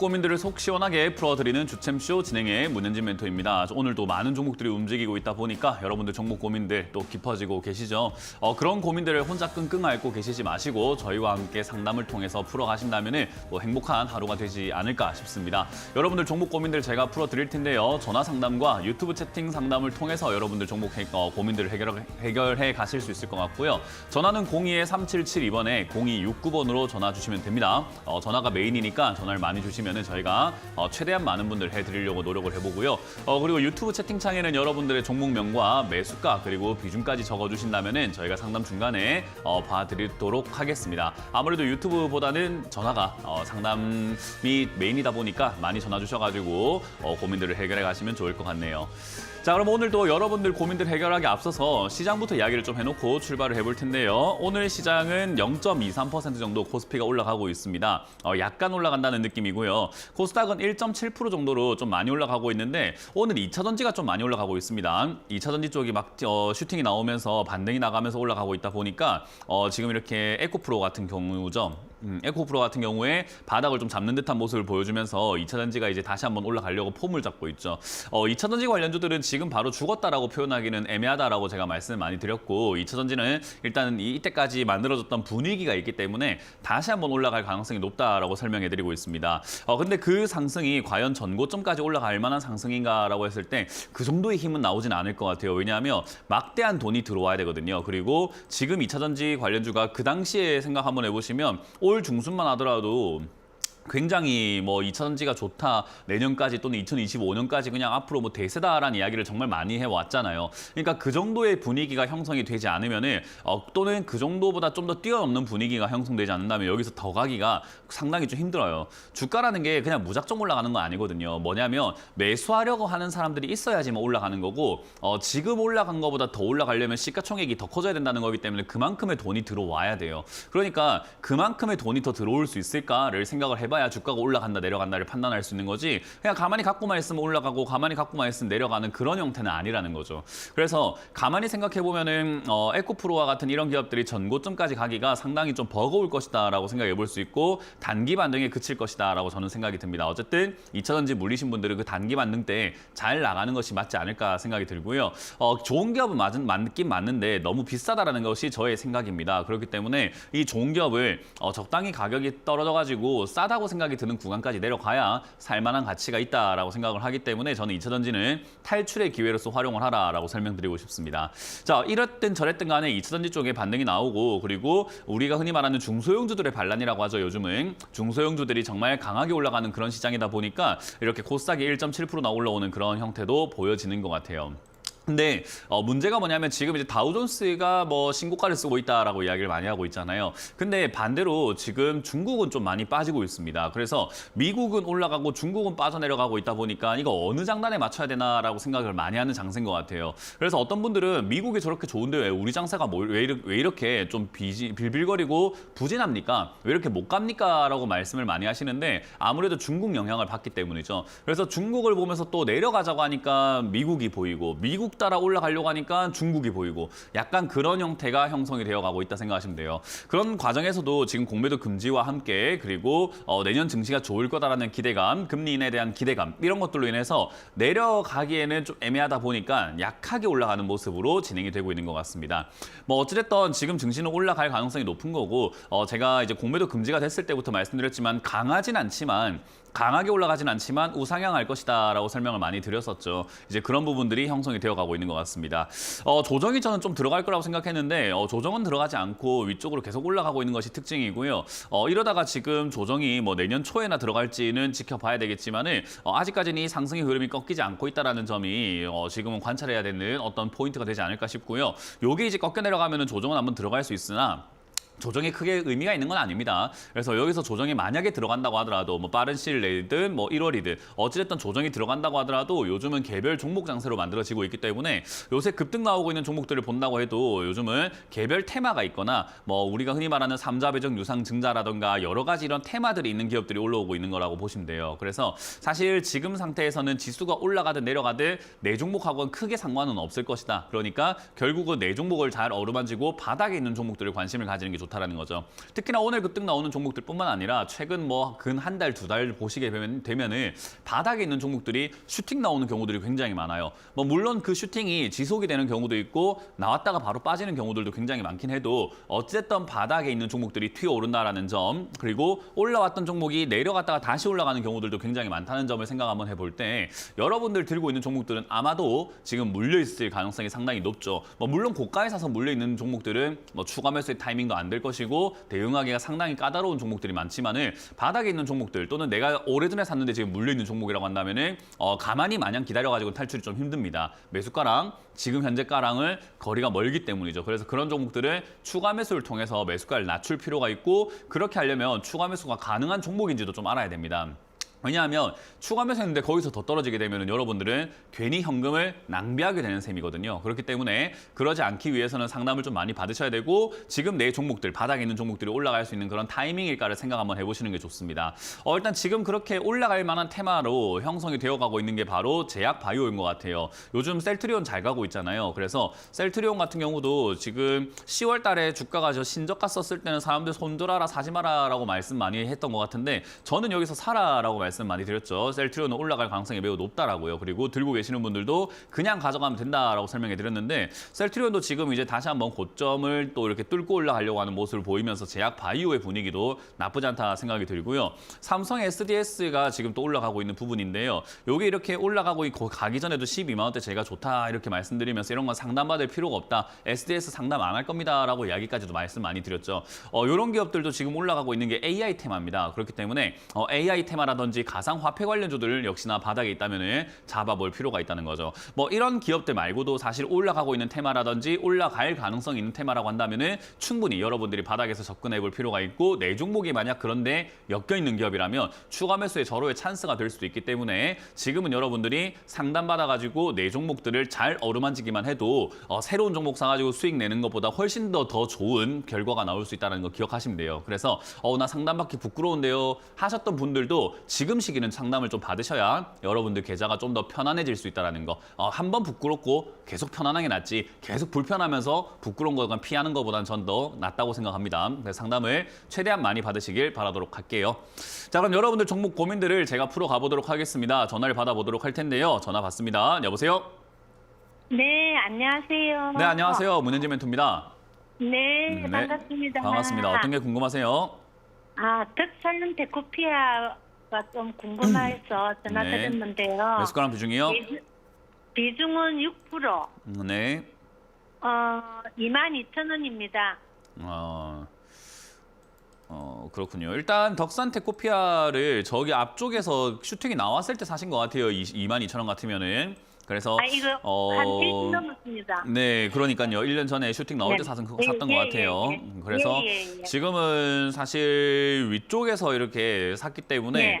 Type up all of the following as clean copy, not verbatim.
고민들을 속 시원하게 풀어드리는 주챔쇼 진행의 문현진 멘토입니다. 오늘도 많은 종목들이 움직이고 있다 보니까 여러분들 종목 고민들 또 깊어지고 계시죠. 그런 고민들을 혼자 끙끙 앓고 계시지 마시고 저희와 함께 상담을 통해서 풀어가신다면 또 행복한 하루가 되지 않을까 싶습니다. 여러분들 종목 고민들 제가 풀어드릴 텐데요. 전화 상담과 유튜브 채팅 상담을 통해서 여러분들 종목 고민들을 해결해 가실 수 있을 것 같고요. 전화는 02-3772번에 0269번으로 전화 주시면 됩니다. 전화가 메인이니까 전화를 많이 주시면 저희가 최대한 많은 분들 해드리려고 노력을 해보고요. 그리고 유튜브 채팅창에는 여러분들의 종목명과 매수가 그리고 비중까지 적어주신다면 저희가 상담 중간에 봐드리도록 하겠습니다. 아무래도 유튜브보다는 전화가 상담이 메인이다 보니까 많이 전화 주셔가지고 고민들을 해결해 가시면 좋을 것 같네요. 자, 그럼 오늘도 여러분들 고민들 해결하기 앞서서 시장부터 이야기를 좀 해놓고 출발을 해볼 텐데요. 오늘 시장은 0.23% 정도 코스피가 올라가고 있습니다. 약간 올라간다는 느낌이고요. 코스닥은 1.7% 정도로 좀 많이 올라가고 있는데 오늘 2차 전지가 좀 많이 올라가고 있습니다. 2차 전지 쪽이 막 슈팅이 나오면서 반등이 나가면서 올라가고 있다 보니까 지금 이렇게 에코프로 같은 경우죠. 에코프로 같은 경우에 바닥을 좀 잡는 듯한 모습을 보여주면서 2차 전지가 이제 다시 한번 올라가려고 폼을 잡고 있죠. 2차 전지 관련주들은 지금 바로 죽었다라고 표현하기는 애매하다라고 제가 말씀을 많이 드렸고 2차 전지는 일단은 이때까지 만들어졌던 분위기가 있기 때문에 다시 한번 올라갈 가능성이 높다라고 설명해드리고 있습니다. 근데 그 상승이 과연 전고점까지 올라갈 만한 상승인가라고 했을 때 그 정도의 힘은 나오진 않을 것 같아요. 왜냐하면 막대한 돈이 들어와야 되거든요. 그리고 지금 2차 전지 관련주가 그 당시에 생각 한번 해보시면 올 중순만 하더라도 굉장히 뭐 2차 전지가 좋다, 내년까지 또는 2025년까지 그냥 앞으로 뭐 대세다라는 이야기를 정말 많이 해왔잖아요. 그러니까 그 정도의 분위기가 형성이 되지 않으면은 또는 그 정도보다 좀 더 뛰어넘는 분위기가 형성되지 않는다면 여기서 더 가기가 상당히 좀 힘들어요. 주가라는 게 그냥 무작정 올라가는 건 아니거든요. 뭐냐면 매수하려고 하는 사람들이 있어야지만 올라가는 거고 지금 올라간 것보다 더 올라가려면 시가총액이 더 커져야 된다는 거기 때문에 그만큼의 돈이 들어와야 돼요. 그러니까 그만큼의 돈이 더 들어올 수 있을까를 생각을 해봐야 주가가 올라간다 내려간다를 판단할 수 있는 거지 그냥 가만히 갖고만 있으면 올라가고 가만히 갖고만 있으면 내려가는 그런 형태는 아니라는 거죠. 그래서 가만히 생각해보면은 에코프로와 같은 이런 기업들이 전고점까지 가기가 상당히 좀 버거울 것이다라고 생각해 볼 수 있고 단기 반등에 그칠 것이다라고 저는 생각이 듭니다. 어쨌든 2차 전지 물리신 분들은 그 단기 반등 때 잘 나가는 것이 맞지 않을까 생각이 들고요. 좋은 기업은 맞긴 맞는데 너무 비싸다라는 것이 저의 생각입니다. 그렇기 때문에 이 좋은 기업을 적당히 가격이 떨어져가지고 싸다고 생각이 드는 구간까지 내려가야 살만한 가치가 있다라고 생각을 하기 때문에 저는 2차 전지는 탈출의 기회로서 활용을 하라라고 설명드리고 싶습니다. 자, 이랬든 저랬든 간에 2차 전지 쪽에 반등이 나오고 그리고 우리가 흔히 말하는 중소형주들의 반란이라고 하죠. 요즘은 중소형주들이 정말 강하게 올라가는 그런 시장이다 보니까 이렇게 코스닥이 1.7%나 올라오는 그런 형태도 보여지는 것 같아요. 근데 문제가 뭐냐면 지금 이제 다우존스가 뭐 신고가를 쓰고 있다라고 이야기를 많이 하고 있잖아요. 근데 반대로 지금 중국은 좀 많이 빠지고 있습니다. 그래서 미국은 올라가고 중국은 빠져내려가고 있다 보니까 이거 어느 장단에 맞춰야 되나라고 생각을 많이 하는 장세인 것 같아요. 그래서 어떤 분들은 미국이 저렇게 좋은데 왜 우리 장세가 왜 이렇게 좀 빌빌거리고 부진합니까? 왜 이렇게 못 갑니까? 라고 말씀을 많이 하시는데 아무래도 중국 영향을 받기 때문이죠. 그래서 중국을 보면서 또 내려가자고 하니까 미국이 보이고 미국 따라 올라가려고 하니까 중국이 보이고 약간 그런 형태가 형성이 되어가고 있다 생각하시면 돼요. 그런 과정에서도 지금 공매도 금지와 함께 그리고 내년 증시가 좋을 거다라는 기대감, 금리 인하에 대한 기대감 이런 것들로 인해서 내려가기에는 좀 애매하다 보니까 약하게 올라가는 모습으로 진행이 되고 있는 것 같습니다. 뭐 어찌됐든 지금 증시는 올라갈 가능성이 높은 거고 제가 이제 공매도 금지가 됐을 때부터 말씀드렸지만 강하게 올라가진 않지만 우상향할 것이다라고 설명을 많이 드렸었죠. 이제 그런 부분들이 형성이 되어가고 있는 것 같습니다. 조정이 저는 좀 들어갈 거라고 생각했는데 조정은 들어가지 않고 위쪽으로 계속 올라가고 있는 것이 특징이고요. 이러다가 지금 조정이 뭐 내년 초에나 들어갈지는 지켜봐야 되겠지만은 아직까지는 이 상승의 흐름이 꺾이지 않고 있다는 점이 지금은 관찰해야 되는 어떤 포인트가 되지 않을까 싶고요. 요게 이제 꺾여 내려가면은 조정은 한번 들어갈 수 있으나 조정이 크게 의미가 있는 건 아닙니다. 그래서 여기서 조정이 만약에 들어간다고 하더라도 뭐 빠른 시일 내든 뭐 1월이든 어찌됐든 조정이 들어간다고 하더라도 요즘은 개별 종목 장세로 만들어지고 있기 때문에 요새 급등 나오고 있는 종목들을 본다고 해도 요즘은 개별 테마가 있거나 뭐 우리가 흔히 말하는 삼자 배정 유상 증자라든가 여러 가지 이런 테마들이 있는 기업들이 올라오고 있는 거라고 보시면 돼요. 그래서 사실 지금 상태에서는 지수가 올라가든 내려가든 내 종목하고는 크게 상관은 없을 것이다. 그러니까 결국은 내 종목을 잘 어루만지고 바닥에 있는 종목들을 관심을 가지는 게 좋다. 좋다라는 거죠. 특히나 오늘 급등 나오는 종목들뿐만 아니라 최근 뭐 근 한 달, 두 달 보시게 되면은 바닥에 있는 종목들이 슈팅 나오는 경우들이 굉장히 많아요. 뭐 물론 그 슈팅이 지속이 되는 경우도 있고 나왔다가 바로 빠지는 경우들도 굉장히 많긴 해도 어쨌든 바닥에 있는 종목들이 튀어오른다라는 점, 그리고 올라왔던 종목이 내려갔다가 다시 올라가는 경우들도 굉장히 많다는 점을 생각 한번 해볼 때 여러분들 들고 있는 종목들은 아마도 지금 물려있을 가능성이 상당히 높죠. 뭐 물론 고가에 사서 물려있는 종목들은 뭐 추가 매수의 타이밍도 안 될 것이고 대응하기가 상당히 까다로운 종목들이 많지만은 바닥에 있는 종목들 또는 내가 오래전에 샀는데 지금 물려있는 종목이라고 한다면은 가만히 마냥 기다려가지고 탈출이 좀 힘듭니다. 매수가랑 지금 현재가랑을 거리가 멀기 때문이죠. 그래서 그런 종목들은 추가 매수를 통해서 매수가를 낮출 필요가 있고 그렇게 하려면 추가 매수가 가능한 종목인지도 좀 알아야 됩니다. 왜냐하면 추가 매수했는데 거기서 더 떨어지게 되면 여러분들은 괜히 현금을 낭비하게 되는 셈이거든요. 그렇기 때문에 그러지 않기 위해서는 상담을 좀 많이 받으셔야 되고 지금 내 종목들, 바닥에 있는 종목들이 올라갈 수 있는 그런 타이밍일까를 생각 한번 해보시는 게 좋습니다. 일단 지금 그렇게 올라갈 만한 테마로 형성이 되어가고 있는 게 바로 제약 바이오인 것 같아요. 요즘 셀트리온 잘 가고 있잖아요. 그래서 셀트리온 같은 경우도 지금 10월 달에 주가가 신저가 썼을 때는 사람들 손들어라 사지 마라라고 말씀 많이 했던 것 같은데 저는 여기서 사라라고 말씀 많이 드렸죠. 셀트리온은 올라갈 가능성이 매우 높다라고요. 그리고 들고 계시는 분들도 그냥 가져가면 된다라고 설명해 드렸는데 셀트리온도 지금 이제 다시 한번 고점을 또 이렇게 뚫고 올라가려고 하는 모습을 보이면서 제약 바이오의 분위기도 나쁘지 않다 생각이 들고요. 삼성 SDS가 지금 또 올라가고 있는 부분인데요. 이게 이렇게 올라가고 있고 가기 전에도 12만 원대 제가 좋다 이렇게 말씀드리면서 이런 건 상담받을 필요가 없다. SDS 상담 안 할 겁니다라고 이야기까지도 말씀 많이 드렸죠. 이런 기업들도 지금 올라가고 있는 게 AI 테마입니다. 그렇기 때문에 AI 테마라든지 가상화폐 관련주들 역시나 바닥에 있다면 잡아볼 필요가 있다는 거죠. 뭐 이런 기업들 말고도 사실 올라가고 있는 테마라든지 올라갈 가능성이 있는 테마라고 한다면 충분히 여러분들이 바닥에서 접근해 볼 필요가 있고 내 종목이 만약 그런데 엮여있는 기업이라면 추가 매수의 절호의 찬스가 될 수도 있기 때문에 지금은 여러분들이 상담받아가지고 내 종목들을 잘 어루만지기만 해도 새로운 종목 사가지고 수익 내는 것보다 훨씬 더 좋은 결과가 나올 수 있다는 거 기억하시면 돼요. 그래서 나 상담받기 부끄러운데요 하셨던 분들도 지금 시기는 상담을 좀 받으셔야 여러분들 계좌가 좀 더 편안해질 수 있다는 거. 한 번 부끄럽고 계속 편안한 게 낫지 계속 불편하면서 부끄러운 거 피하는 것보다는 전 더 낫다고 생각합니다. 그래서 상담을 최대한 많이 받으시길 바라도록 할게요. 자, 그럼 여러분들 종목 고민들을 제가 풀어가 보도록 하겠습니다. 전화를 받아보도록 할 텐데요. 전화 받습니다. 여보세요? 네, 안녕하세요. 네, 안녕하세요. 문현지 멘토입니다. 네, 반갑습니다. 반갑습니다. 어떤 게 궁금하세요? 득살른 데코피아가 좀 궁금해서 전화드렸는데요. 매수가랑 비중이요? 비중은 6%. 네. 22,000원입니다. 그렇군요. 일단 덕산테코피아를 저기 앞쪽에서 슈팅이 나왔을 때 사신 것 같아요. 22,000원 같으면은. 그래서 이거 한 1년 넘었습니다. 네, 그러니까요. 1년 전에 슈팅 나올 때 샀던 것 같아요. 그래서 지금은 사실 위쪽에서 이렇게 샀기 때문에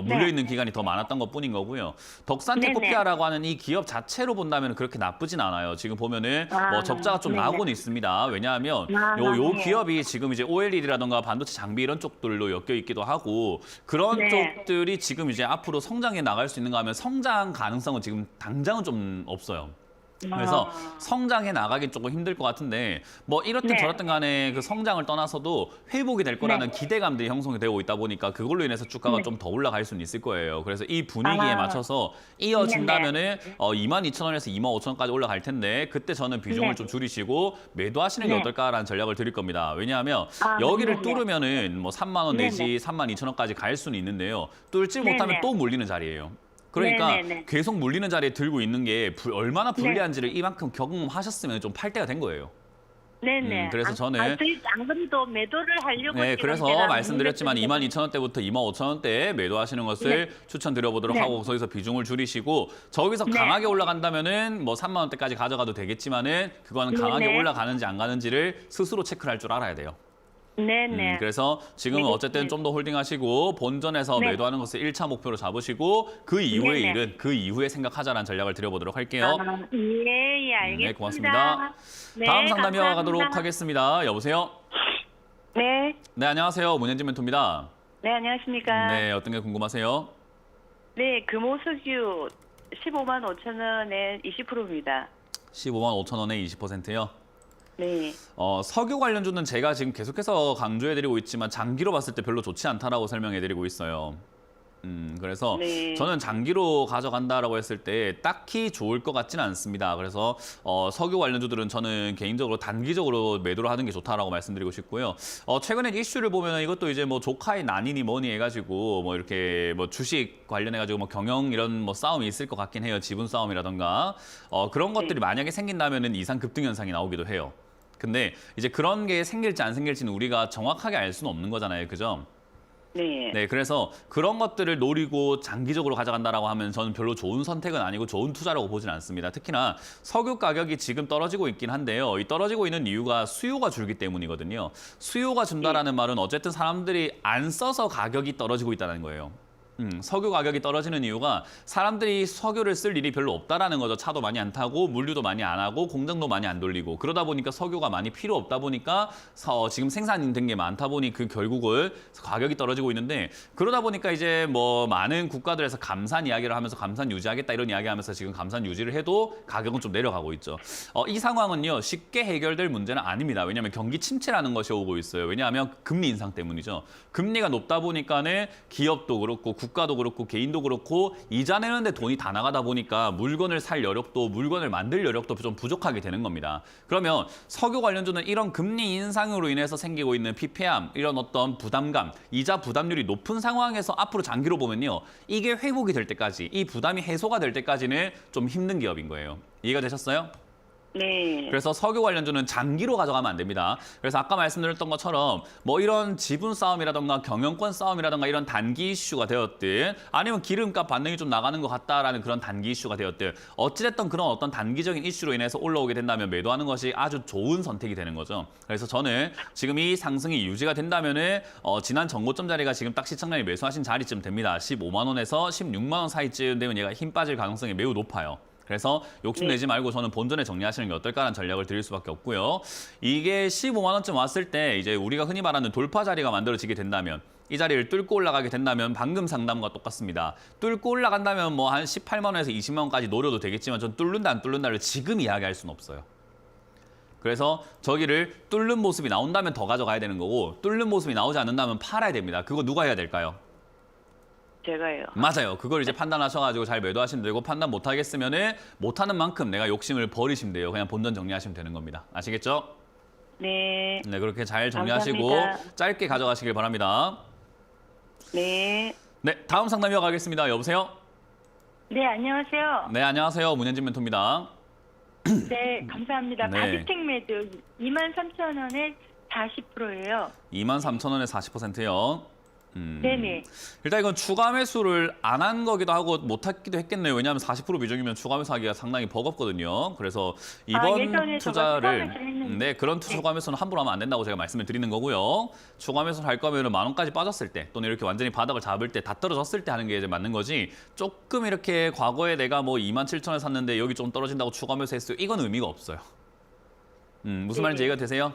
물려있는 기간이 더 많았던 것뿐인 거고요. 덕산테코피아라고 하는 이 기업 자체로 본다면 그렇게 나쁘진 않아요. 지금 보면은 뭐 적자가 좀 나고는 있습니다. 왜냐하면 요 기업이 지금 이제 OLED라던가 반도체 장비 이런 쪽들로 엮여 있기도 하고 그런 쪽들이 지금 이제 앞으로 성장해 나갈 수 있는가 하면 성장 가능성은 지금 당장은 좀 없어요. 그래서 성장해 나가긴 조금 힘들 것 같은데 뭐 이렇든 저렇든 간에 그 성장을 떠나서도 회복이 될 거라는 기대감들이 형성이 되고 있다 보니까 그걸로 인해서 주가가 좀 더 올라갈 수는 있을 거예요. 그래서 이 분위기에 맞춰서 이어진다면은 22,000원에서 25,000원까지 올라갈 텐데 그때 저는 비중을 좀 줄이시고 매도하시는 게 어떨까라는 전략을 드릴 겁니다. 왜냐하면 여기를 뚫으면은 뭐 3만 원 내지 32,000원까지 갈 수는 있는데요. 뚫지 못하면 또 물리는 자리예요. 그러니까 계속 물리는 자리에 들고 있는 게 얼마나 불리한지를 이만큼 경험하셨으면 좀 팔 때가 된 거예요. 네네. 그래서 저는 안 그래도 매도를 하려고 그래서 말씀드렸지만 22,000원대부터 25,000원대에 매도하시는 것을 추천드려보도록 하고 거기서 비중을 줄이시고 저기서 강하게 올라간다면은 뭐 3만 원대까지 가져가도 되겠지만은 그거는 강하게 올라가는지 안 가는지를 스스로 체크를 할 줄 알아야 돼요. 네네. 그래서 지금은 어쨌든 좀 더 홀딩하시고 본전에서 매도하는 것을 1차 목표로 잡으시고 그 이후의 일은 그 이후에 생각하자라는 전략을 드려보도록 할게요. 예, 알겠습니다. 네, 고맙습니다. 다음 상담 이어가도록 하겠습니다. 여보세요? 네. 네, 안녕하세요. 문현지 멘토입니다. 네, 안녕하십니까. 네, 어떤 게 궁금하세요? 네, 금호석유 15만 5천 원에 20%입니다. 15만 5천 원에 20%요? 네. 석유 관련주는 제가 지금 계속해서 강조해드리고 있지만 장기로 봤을 때 별로 좋지 않다라고 설명해드리고 있어요. 그래서 네. 저는 장기로 가져간다라고 했을 때 딱히 좋을 것 같지는 않습니다. 그래서 석유 관련주들은 저는 개인적으로 단기적으로 매도를 하는 게 좋다라고 말씀드리고 싶고요. 최근에 이슈를 보면 이것도 이제 뭐 조카의 난이니 뭐니 해가지고 뭐 이렇게 뭐 주식 관련해가지고 뭐 경영 이런 뭐 싸움이 있을 것 같긴 해요. 지분 싸움이라던가 그런 것들이 만약에 생긴다면은 이상 급등 현상이 나오기도 해요. 근데 이제 그런 게 생길지 안 생길지는 우리가 정확하게 알 수는 없는 거잖아요. 그죠? 네. 네, 그래서 그런 것들을 노리고 장기적으로 가져간다라고 하면 저는 별로 좋은 선택은 아니고 좋은 투자라고 보진 않습니다. 특히나 석유 가격이 지금 떨어지고 있긴 한데요. 이 떨어지고 있는 이유가 수요가 줄기 때문이거든요. 수요가 준다라는 말은 어쨌든 사람들이 안 써서 가격이 떨어지고 있다는 거예요. 석유 가격이 떨어지는 이유가 사람들이 석유를 쓸 일이 별로 없다라는 거죠. 차도 많이 안 타고 물류도 많이 안 하고 공장도 많이 안 돌리고 그러다 보니까 석유가 많이 필요 없다 보니까 지금 생산이 된 게 많다 보니 그 결국은 가격이 떨어지고 있는데 그러다 보니까 이제 뭐 많은 국가들에서 감산 이야기를 하면서 감산 유지하겠다 이런 이야기하면서 지금 감산 유지를 해도 가격은 좀 내려가고 있죠. 이 상황은요 쉽게 해결될 문제는 아닙니다. 왜냐하면 경기 침체라는 것이 오고 있어요. 왜냐하면 금리 인상 때문이죠. 금리가 높다 보니까는 기업도 그렇고 국가도 그렇고 개인도 그렇고 이자 내는데 돈이 다 나가다 보니까 물건을 살 여력도 물건을 만들 여력도 좀 부족하게 되는 겁니다. 그러면 석유 관련주는 이런 금리 인상으로 인해서 생기고 있는 피폐함, 이런 어떤 부담감, 이자 부담률이 높은 상황에서 앞으로 장기로 보면요. 이게 회복이 될 때까지, 이 부담이 해소가 될 때까지는 좀 힘든 기업인 거예요. 이해가 되셨어요? 네. 그래서 석유 관련주는 장기로 가져가면 안 됩니다. 그래서 아까 말씀드렸던 것처럼 뭐 이런 지분 싸움이라던가 경영권 싸움이라던가 이런 단기 이슈가 되었든 아니면 기름값 반등이 좀 나가는 것 같다라는 그런 단기 이슈가 되었든 어찌됐든 그런 어떤 단기적인 이슈로 인해서 올라오게 된다면 매도하는 것이 아주 좋은 선택이 되는 거죠. 그래서 저는 지금 이 상승이 유지가 된다면은 지난 전고점 자리가 지금 딱 시청자님이 매수하신 자리쯤 됩니다. 15만 원에서 16만 원 사이쯤 되면 얘가 힘 빠질 가능성이 매우 높아요. 그래서 욕심내지 말고 저는 본전에 정리하시는 게 어떨까라는 전략을 드릴 수밖에 없고요. 이게 15만 원쯤 왔을 때 이제 우리가 흔히 말하는 돌파 자리가 만들어지게 된다면 이 자리를 뚫고 올라가게 된다면 방금 상담과 똑같습니다. 뚫고 올라간다면 뭐 한 18만 원에서 20만 원까지 노려도 되겠지만 전 뚫는다 안 뚫는다를 지금 이야기할 수는 없어요. 그래서 저기를 뚫는 모습이 나온다면 더 가져가야 되는 거고 뚫는 모습이 나오지 않는다면 팔아야 됩니다. 그거 누가 해야 될까요? 제가요. 맞아요. 그걸 이제 판단하셔가지고 잘 매도하시면 되고 판단 못하겠으면은 못하는 만큼 내가 욕심을 버리시면 돼요. 그냥 본전 정리하시면 되는 겁니다. 아시겠죠? 네. 네, 그렇게 잘 정리하시고 감사합니다. 짧게 가져가시길 바랍니다. 네. 네, 다음 상담 이어가겠습니다. 여보세요? 네, 안녕하세요. 네, 안녕하세요. 문현진 멘토입니다. 네, 감사합니다. 네. 바디텍 매도 23,000원에 40%예요. 23,000원에 40%요. 네네. 일단 이건 추가 매수를 안 한 거기도 하고 못 했기도 했겠네요. 왜냐하면 40% 비중이면 추가 매수하기가 상당히 버겁거든요. 그래서 이번 예전에 저거 추가 투자를 매수를 했는데. 네, 그런 추가 매수는 함부로 하면 안 된다고 제가 말씀을 드리는 거고요. 추가 매수를 할 거면 만 원까지 빠졌을 때 또는 이렇게 완전히 바닥을 잡을 때 다 떨어졌을 때 하는 게 이제 맞는 거지. 조금 이렇게 과거에 내가 뭐 27,000원에 샀는데 여기 좀 떨어진다고 추가 매수했어요. 이건 의미가 없어요. 무슨 말인지 이해가 되세요?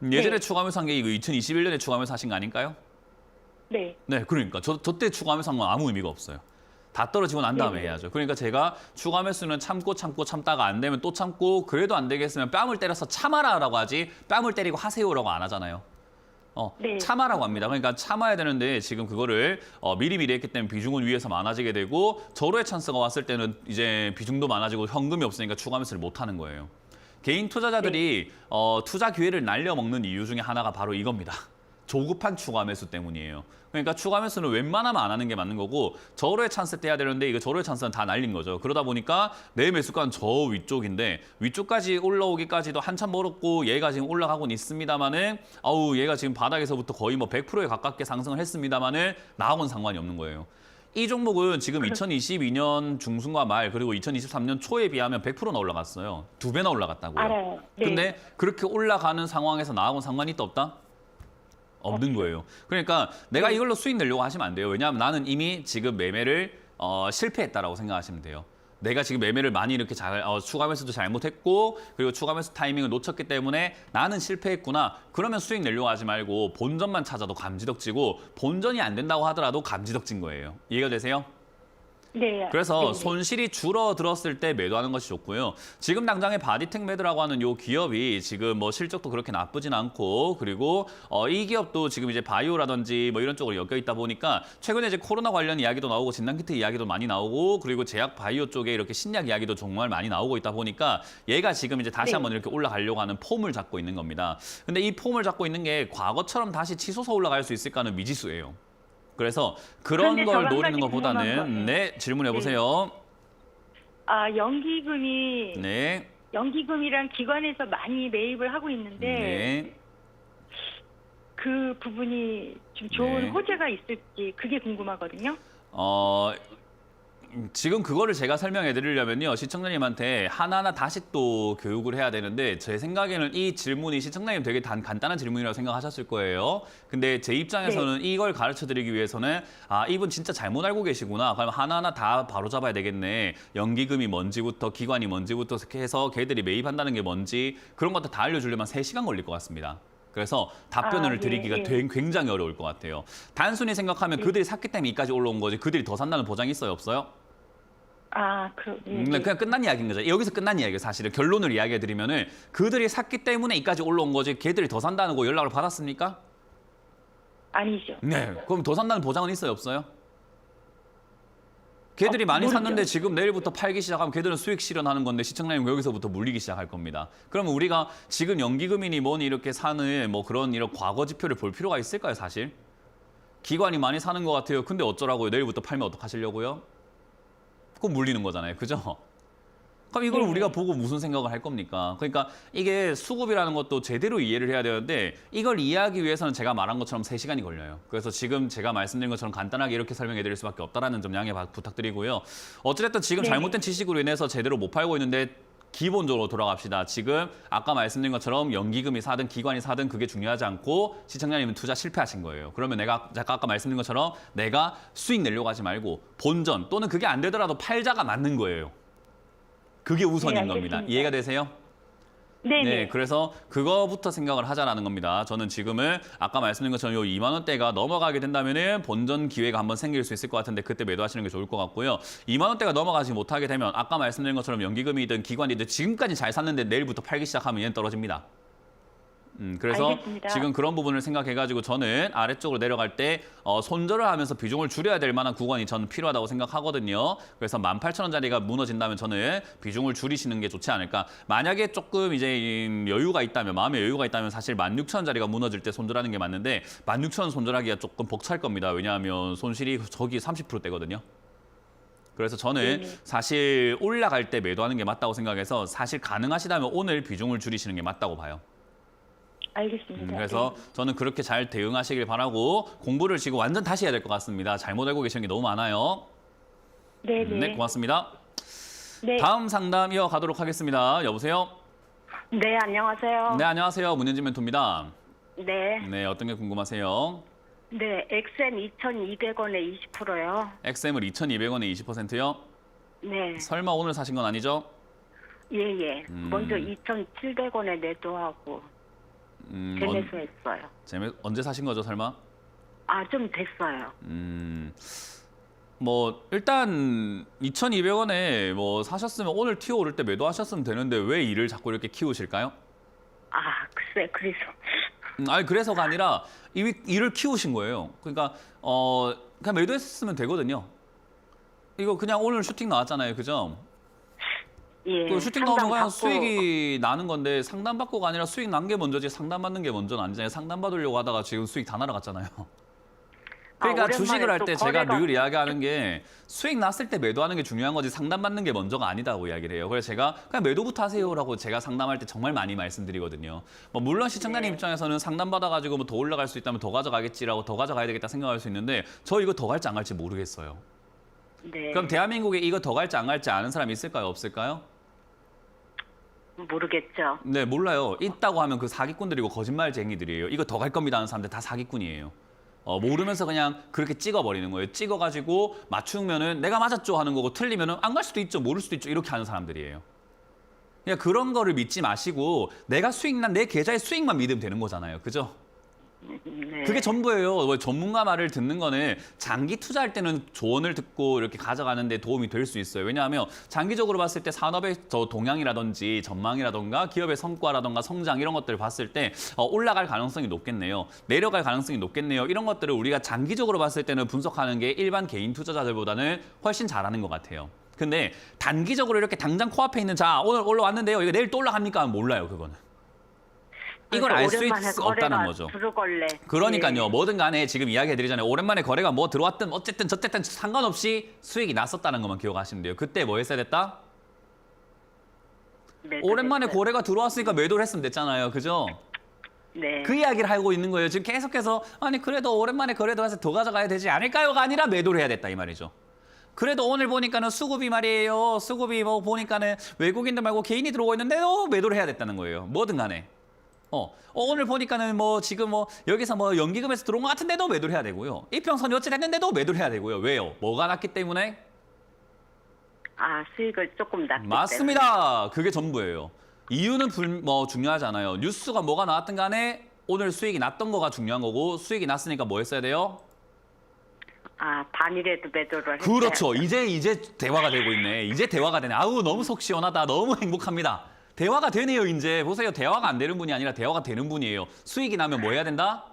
예전에 네. 추가 매수한 게 이거 2021년에 추가 매수하신 거 아닐까요? 네. 네, 그러니까 저 때 추가 매수한 건 아무 의미가 없어요. 다 떨어지고 난 다음에 네네. 해야죠. 그러니까 제가 추가 매수는 참다가 안 되면 또 참고 그래도 안 되겠으면 뺨을 때려서 참아라라고 하지 뺨을 때리고 하세요라고 안 하잖아요. 네. 참아라고 합니다. 그러니까 참아야 되는데 지금 그거를 미리미리 했기 때문에 비중은 위에서 많아지게 되고 절호의 찬스가 왔을 때는 이제 비중도 많아지고 현금이 없으니까 추가 매수를 못 하는 거예요. 개인 투자자들이 투자 기회를 날려먹는 이유 중에 하나가 바로 이겁니다. 조급한 추가 매수 때문이에요. 그러니까 추가 매수는 웬만하면 안 하는 게 맞는 거고 절호의 찬스 때 해야 되는데 이거 절호의 찬스는 다 날린 거죠. 그러다 보니까 내 매수가는 저 위쪽인데 위쪽까지 올라오기까지도 한참 멀었고 얘가 지금 올라가고는 있습니다만은 얘가 지금 바닥에서부터 거의 뭐 100%에 가깝게 상승을 했습니다만은 나하고는 상관이 없는 거예요. 이 종목은 지금 2022년 중순과 말 그리고 2023년 초에 비하면 100%나 올라갔어요. 2배나 올라갔다고요. 알아요. 네. 근데 그렇게 올라가는 상황에서 나하고는 상관이 있다 없다? 없는 거예요. 그러니까 내가 이걸로 수익 내려고 하시면 안 돼요. 왜냐하면 나는 이미 지금 매매를 실패했다라고 생각하시면 돼요. 내가 지금 매매를 많이 이렇게 추가 매수도 잘못했고 그리고 추가 매수 타이밍을 놓쳤기 때문에 나는 실패했구나. 그러면 수익 내려고 하지 말고 본전만 찾아도 감지덕지고 본전이 안 된다고 하더라도 감지덕진 거예요. 이해가 되세요? 네. 그래서 네네. 손실이 줄어들었을 때 매도하는 것이 좋고요. 지금 당장의 바디텍 매드라고 하는 요 기업이 지금 뭐 실적도 그렇게 나쁘진 않고 그리고 이 기업도 지금 이제 바이오라든지 뭐 이런 쪽으로 엮여 있다 보니까 최근에 이제 코로나 관련 이야기도 나오고 진단키트 이야기도 많이 나오고 그리고 제약 바이오 쪽에 이렇게 신약 이야기도 정말 많이 나오고 있다 보니까 얘가 지금 이제 다시 네. 한번 이렇게 올라가려고 하는 폼을 잡고 있는 겁니다. 근데 이 폼을 잡고 있는 게 과거처럼 다시 치솟아 올라갈 수 있을까는 미지수예요. 그래서 그런 그런데 걸 저한 노리는 가지 궁금한 것보다는 거예요. 네, 질문해 보세요. 연기금이 네. 연기금이랑 기관에서 많이 매입을 하고 있는데 네. 그 부분이 좀 좋은 네. 호재가 있을지 그게 궁금하거든요. 지금 그거를 제가 설명해 드리려면요. 시청자님한테 하나하나 다시 또 교육을 해야 되는데 제 생각에는 이 질문이 시청자님 되게 간단한 질문이라고 생각하셨을 거예요. 근데 제 입장에서는 이걸 가르쳐 드리기 위해서는 이분 진짜 잘못 알고 계시구나. 그럼 하나하나 다 바로잡아야 되겠네. 연기금이 뭔지부터 기관이 뭔지부터 해서 걔들이 매입한다는 게 뭔지 그런 것도 다 알려주려면 3시간 걸릴 것 같습니다. 그래서 답변을 예, 드리기가 예. 굉장히 어려울 것 같아요. 단순히 생각하면 그들이 샀기 때문에 이까지 올라온 거지 그들이 더 산다는 보장이 있어요? 없어요? 그냥 끝난 이야기인 거죠. 여기서 끝난 이야기예요. 사실은 결론을 이야기해 드리면은 그들이 샀기 때문에 이까지 올라온 거지 걔들이 더 산다는 거 연락을 받았습니까? 아니죠. 네. 그럼 더 산다는 보장은 있어요? 없어요? 걔들이 많이 모르죠. 샀는데 지금 내일부터 팔기 시작하면 걔들은 수익 실현하는 건데 시청자님 여기서부터 물리기 시작할 겁니다. 그러면 우리가 지금 연기금이니 뭐니 이렇게 사는 뭐 그런 이런 과거 지표를 볼 필요가 있을까요, 사실? 기관이 많이 사는 것 같아요. 근데 어쩌라고요? 내일부터 팔면 어떡하시려고요? 그거 물리는 거잖아요. 그죠? 그럼 이걸 네네. 우리가 보고 무슨 생각을 할 겁니까? 그러니까 이게 수급이라는 것도 제대로 이해를 해야 되는데 이걸 이해하기 위해서는 제가 말한 것처럼 3시간이 걸려요. 그래서 지금 제가 말씀드린 것처럼 간단하게 이렇게 설명해 드릴 수밖에 없다는 점 양해 부탁드리고요. 어찌됐든 지금 네네. 잘못된 지식으로 인해서 제대로 못 팔고 있는데 기본적으로 돌아갑시다. 지금 아까 말씀드린 것처럼 연기금이 사든 기관이 사든 그게 중요하지 않고 시청자님은 투자 실패하신 거예요. 그러면 내가 아까 말씀드린 것처럼 내가 수익 내려고 하지 말고 본전 또는 그게 안 되더라도 팔자가 맞는 거예요. 그게 우선인 네, 겁니다. 알겠습니다. 이해가 되세요? 네네. 네, 그래서 그거부터 생각을 하자라는 겁니다. 저는 지금은 아까 말씀드린 것처럼 요 2만 원대가 넘어가게 된다면은 본전 기회가 한번 생길 수 있을 것 같은데 그때 매도하시는 게 좋을 것 같고요. 2만 원대가 넘어가지 못하게 되면 아까 말씀드린 것처럼 연기금이든 기관이든 지금까지 잘 샀는데 내일부터 팔기 시작하면 얘는 떨어집니다. 그래서 알겠습니다. 지금 그런 부분을 생각해가지고 저는 아래쪽으로 내려갈 때 손절을 하면서 비중을 줄여야 될 만한 구간이 저는 필요하다고 생각하거든요. 그래서 18,000원짜리가 무너진다면 저는 비중을 줄이시는 게 좋지 않을까. 만약에 조금 이제 여유가 있다면, 마음의 여유가 있다면 사실 16,000원짜리가 무너질 때 손절하는 게 맞는데 16,000원 손절하기가 조금 벅찰 겁니다. 왜냐하면 손실이 저기 30%대거든요. 그래서 저는 네네. 사실 올라갈 때 매도하는 게 맞다고 생각해서 사실 가능하시다면 오늘 비중을 줄이시는 게 맞다고 봐요. 알겠습니다. 그래서 저는 그렇게 잘 대응하시길 바라고 공부를 지금 완전 다시 해야 될 것 같습니다. 잘못 알고 계시는 게 너무 많아요. 네네. 네, 고맙습니다. 네. 다음 상담 이어가도록 하겠습니다. 여보세요? 네, 안녕하세요. 네, 안녕하세요. 문현진 멘토입니다. 네. 네, 어떤 게 궁금하세요? 네, XM 2,200원에 20%요. XM을 2,200원에 20%요? 네. 설마 오늘 사신 건 아니죠? 예, 예. 먼저 2,700원에 매도하고 재매수했어요. 언제 사신 거죠, 설마? 좀 됐어요. 뭐 일단 2,200원에 뭐 사셨으면 오늘 튀어 오를 때 매도하셨으면 되는데 왜 일을 자꾸 이렇게 키우실까요? 글쎄, 그래서. 아니 그래서가 아니라 일을 키우신 거예요. 그러니까 그냥 매도했으면 되거든요. 이거 그냥 오늘 슈팅 나왔잖아요, 그죠? 예. 그 슈팅 상담 나오면 그냥 받고, 수익이 나는 건데 상담받고가 아니라 수익 난 게 먼저지 상담받는 게 먼저는 아니잖아요. 상담받으려고 하다가 지금 수익 다 날아갔잖아요. 그러니까 오랜만에 주식을 할 또 때 제가 거래가- 늘 이야기하는 게 수익 났을 때 매도하는 게 중요한 거지 상담받는 게 먼저가 아니다고 이야기를 해요. 그래서 제가 그냥 매도부터 하세요라고 제가 상담할 때 정말 많이 말씀드리거든요. 뭐 물론 시청자님 네. 입장에서는 상담받아가지고 뭐 더 올라갈 수 있다면 더 가져가겠지라고 더 가져가야 되겠다 생각할 수 있는데 저 이거 더 갈지 안 갈지 모르겠어요. 네. 그럼 대한민국에 이거 더 갈지 안 갈지 아는 사람 있을까요? 없을까요? 모르겠죠. 네, 몰라요. 있다고 하면 그 사기꾼들이고 거짓말쟁이들이에요. 이거 더 갈 겁니다 하는 사람들 다 사기꾼이에요. 모르면서 그냥 그렇게 찍어버리는 거예요. 찍어가지고 맞추면은 내가 맞았죠 하는 거고 틀리면은 안 갈 수도 있죠, 모를 수도 있죠 이렇게 하는 사람들이에요. 그냥 그런 거를 믿지 마시고 내가 수익 난 내 계좌의 수익만 믿으면 되는 거잖아요, 그죠? 네. 그게 전부예요. 뭐 전문가 말을 듣는 거는 장기 투자할 때는 조언을 듣고 이렇게 가져가는데 도움이 될 수 있어요. 왜냐하면 장기적으로 봤을 때 산업의 저 동향이라든지 전망이라든가 기업의 성과라든가 성장 이런 것들을 봤을 때 올라갈 가능성이 높겠네요. 내려갈 가능성이 높겠네요. 이런 것들을 우리가 장기적으로 봤을 때는 분석하는 게 일반 개인 투자자들보다는 훨씬 잘하는 것 같아요. 근데 단기적으로 이렇게 당장 코앞에 있는 자 오늘 올라왔는데요. 이거 내일 또 올라갑니까? 몰라요, 그거는. 이걸 알 수 오랜만에 없다는 거래가 거죠. 들어걸래. 그러니까요. 예. 뭐든 간에 지금 이야기해드리잖아요. 오랜만에 거래가 뭐 들어왔든 어쨌든 저쨌든 상관없이 수익이 났었다는 것만 기억하시면 돼요. 그때 뭐 했어야 됐다? 오랜만에 매도했어요. 거래가 들어왔으니까 매도를 했으면 됐잖아요. 그죠? 네. 그 이야기를 하고 있는 거예요. 지금 계속해서 아니 그래도 오랜만에 거래 들어와서 더 가져가야 되지 않을까요가 아니라 매도를 해야 됐다 이 말이죠. 그래도 오늘 보니까는 수급이 말이에요. 수급이 뭐 보니까는 외국인들 말고 개인이 들어오고 있는데도 매도를 해야 됐다는 거예요. 뭐든 간에. 오늘 보니까는 뭐 지금 뭐 여기서 뭐 연기금에서 들어온 것 같은데도 매도를 해야 되고요. 이평선이 어찌 됐는데도 매도를 해야 되고요. 왜요? 뭐가 났기 때문에? 아, 수익을 조금 낮기 맞습니다. 그게 전부예요. 이유는 뭐 중요하지 않아요. 뉴스가 뭐가 나왔든 간에 오늘 수익이 났던 거가 중요한 거고 수익이 났으니까 뭐 했어야 돼요? 아, 반일에도 매도를 했어요. 그렇죠. 이제 대화가 되고 있네. 이제 대화가 되네. 아우 너무 속 시원하다. 너무 행복합니다. 대화가 되네요. 이제 보세요. 대화가 안 되는 분이 아니라 대화가 되는 분이에요. 수익이 나면 뭐 해야 된다?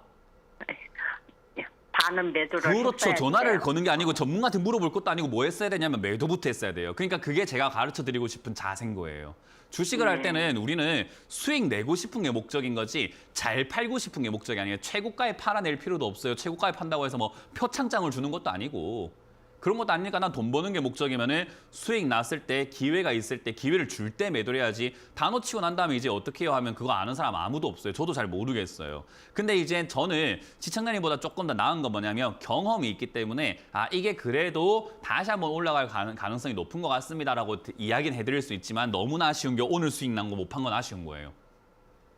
반은 매도를 그렇죠. 했어야 전화를 돼요. 거는 게 아니고 전문가한테 물어볼 것도 아니고 뭐 했어야 되냐면 매도부터 했어야 돼요. 그러니까 그게 제가 가르쳐 드리고 싶은 자세인 거예요. 주식을 할 때는 우리는 수익 내고 싶은 게 목적인 거지 잘 팔고 싶은 게 목적이 아니에요. 최고가에 팔아낼 필요도 없어요. 최고가에 판다고 해서 뭐 표창장을 주는 것도 아니고 그런 것도 아니니까 난 돈 버는 게 목적이면은 수익 났을 때 기회가 있을 때 기회를 줄 때 매도를 해야지 다 놓치고 난 다음에 이제 어떻게 해요 하면 그거 아는 사람 아무도 없어요. 저도 잘 모르겠어요. 근데 이제 저는 시청자님보다 조금 더 나은 건 뭐냐면 경험이 있기 때문에 아 이게 그래도 다시 한번 올라갈 가능성이 높은 것 같습니다라고 이야기는 해드릴 수 있지만 너무나 아쉬운 게 오늘 수익 난 거 못 판 건 아쉬운 거예요.